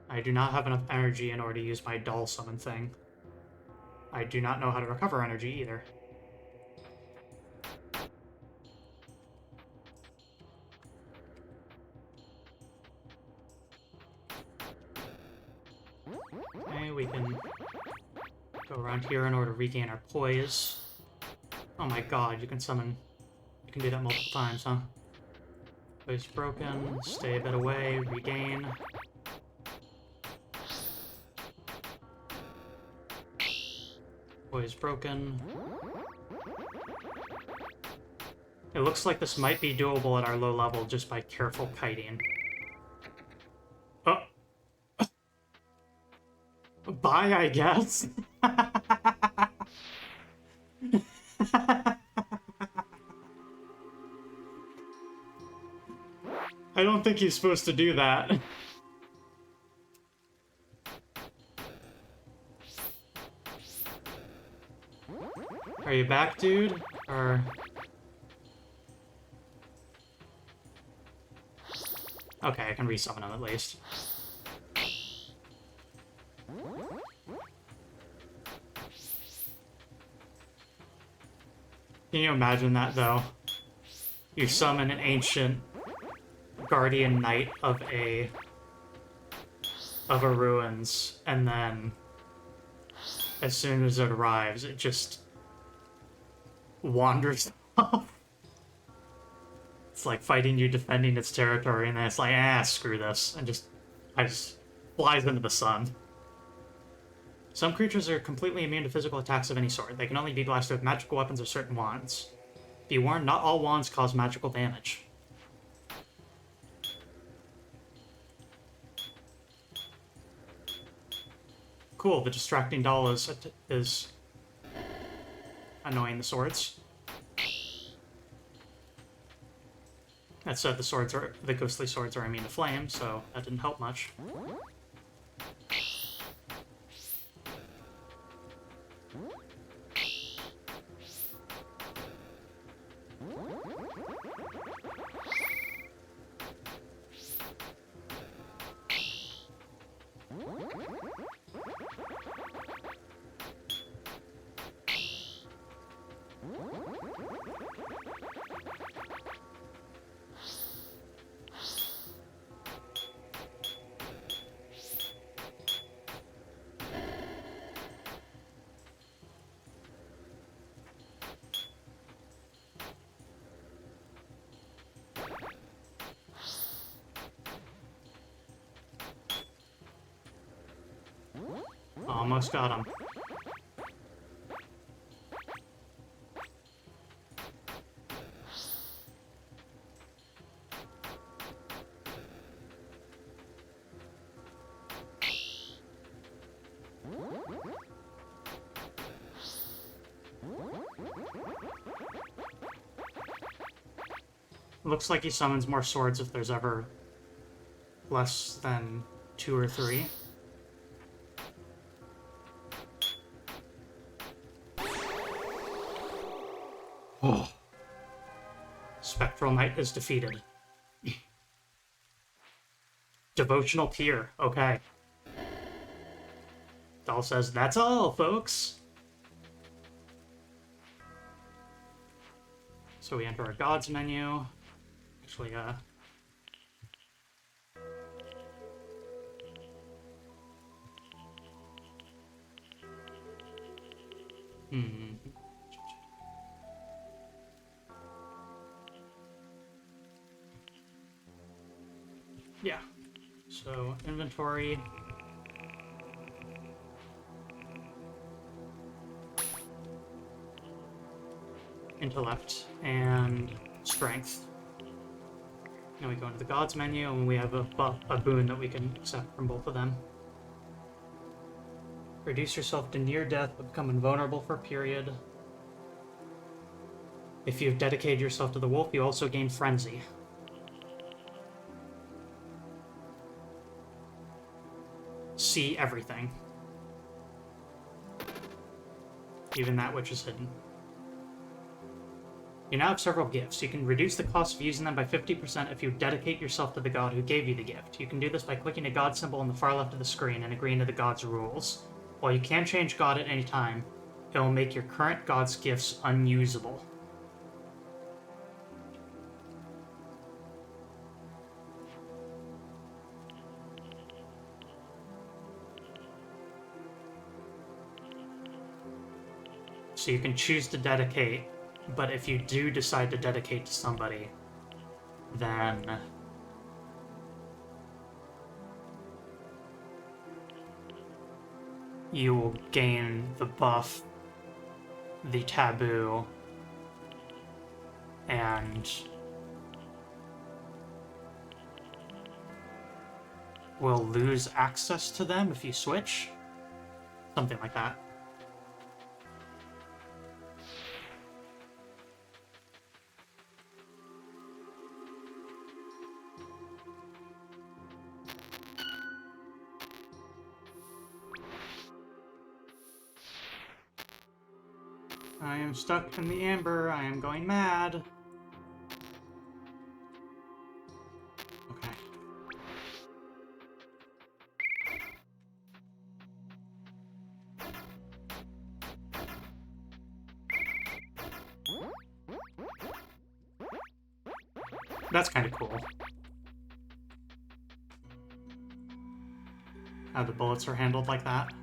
I do not have enough energy in order to use my doll summon thing. I do not know how to recover energy either. Okay, we can go around here in order to regain our poise. Oh my god, you can summon... You can do that multiple times, huh? Poise broken, stay a bit away, regain. Poise broken. It looks like this might be doable at our low level just by careful kiting. Oh! Bye, I guess. I don't think he's supposed to do that. Are you back, dude? Or... Okay, I can resummon him at least. Can you imagine that, though? You summon an ancient guardian knight of a ruins, and then as soon as it arrives, it just wanders off. It's like fighting you, defending its territory, and then it's like, ah, screw this, and just flies into the sun. Some creatures are completely immune to physical attacks of any sort. They can only be blasted with magical weapons or certain wands. Be warned, not all wands cause magical damage. Cool, the distracting doll is annoying the swords. That said, the ghostly swords are immune to flame, so that didn't help much. Almost got him. Looks like he summons more swords if there's ever less than 2 or 3. Oh. Spectral Knight is defeated. Devotional Tear. Okay. Doll says, that's all, folks. So we enter our gods menu. Actually, yeah. So, inventory. Intellect and strength. Now we go into the gods menu and we have a boon that we can accept from both of them. Reduce yourself to near death but become invulnerable for a period. If you've dedicated yourself to the wolf, you also gain frenzy. See everything. Even that which is hidden. You now have several gifts. You can reduce the cost of using them by 50% if you dedicate yourself to the god who gave you the gift. You can do this by clicking a god symbol on the far left of the screen and agreeing to the god's rules. While you can change god at any time, it will make your current god's gifts unusable. So you can choose to dedicate, but if you do decide to dedicate to somebody, then you will gain the buff, the taboo, and will lose access to them if you switch. Something like that. I am stuck in the amber. I am going mad. Okay. That's kind of cool. How the bullets are handled like that.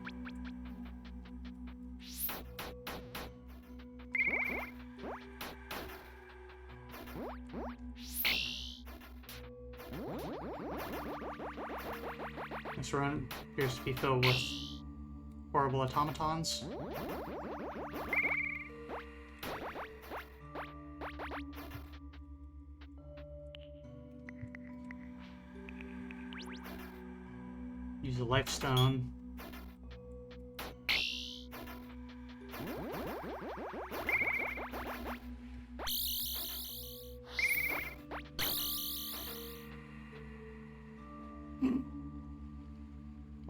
This run appears to be filled with horrible automatons. Use a life stone.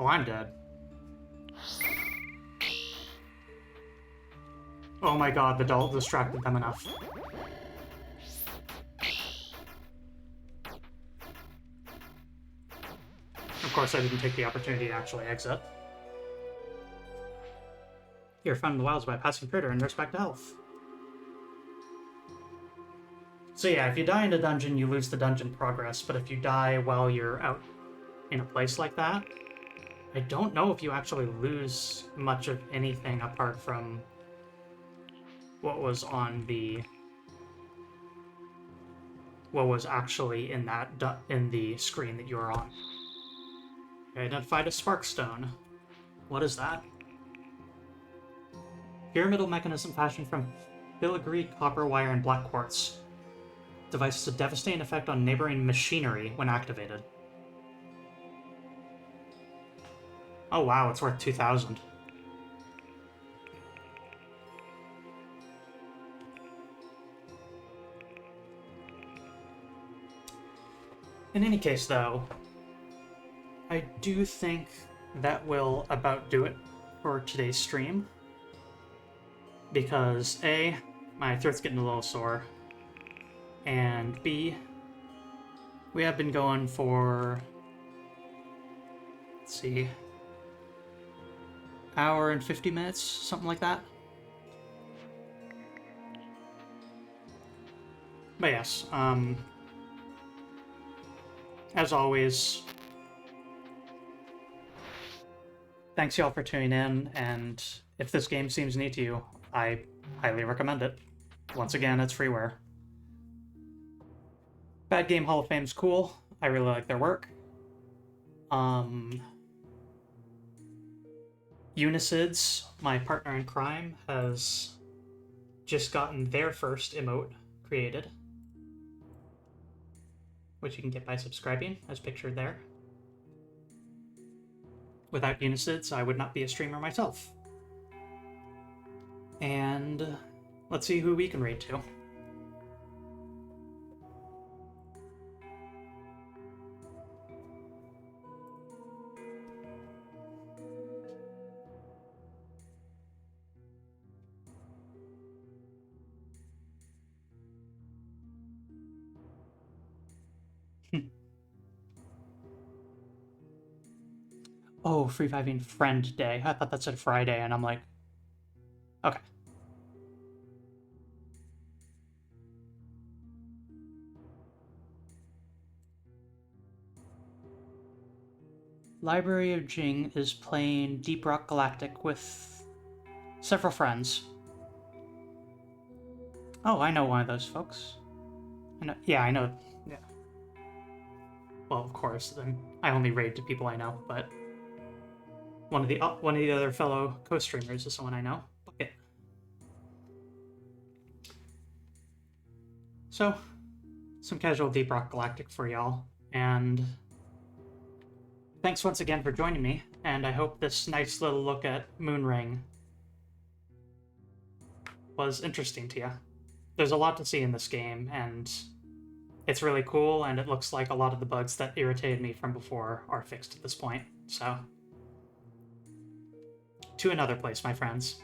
Oh, I'm dead. Oh my god, the doll distracted them enough. Of course, I didn't take the opportunity to actually exit. You're found in the wilds by a passing critter and nurse back to health. So yeah, if you die in a dungeon, you lose the dungeon progress, but if you die while you're out in a place like that, I don't know if you actually lose much of anything apart from what was on the... what was actually in that in the screen that you were on. I identified a Sparkstone. What is that? Pyramidal mechanism fashioned from filigree, copper wire, and black quartz. Device has a devastating effect on neighboring machinery when activated. Oh wow, it's worth 2,000. In any case, though, I do think that will about do it for today's stream. Because A, my throat's getting a little sore, and B, we have been going for, let's see, hour and 50 minutes, something like that. But yes, as always, thanks y'all for tuning in, and if this game seems neat to you, I highly recommend it. Once again, it's freeware. Bad Game Hall of Fame's cool. I really like their work. Unicids, my partner in crime, has just gotten their first emote created, which you can get by subscribing, as pictured there. Without Unicids, I would not be a streamer myself. And let's see who we can raid to. Oh, Free Viving Friend Day. I thought that said Friday, and I'm like, okay. Library of Jing is playing Deep Rock Galactic with several friends. Oh, I know one of those folks. I know, yeah, I know. Yeah. Well, of course, I only raid to people I know, but one of the other fellow co-streamers is someone I know. Okay. So, some casual Deep Rock Galactic for y'all, and thanks once again for joining me, and I hope this nice little look at Moonring was interesting to you. There's a lot to see in this game, and it's really cool, and it looks like a lot of the bugs that irritated me from before are fixed at this point, so... to another place, my friends.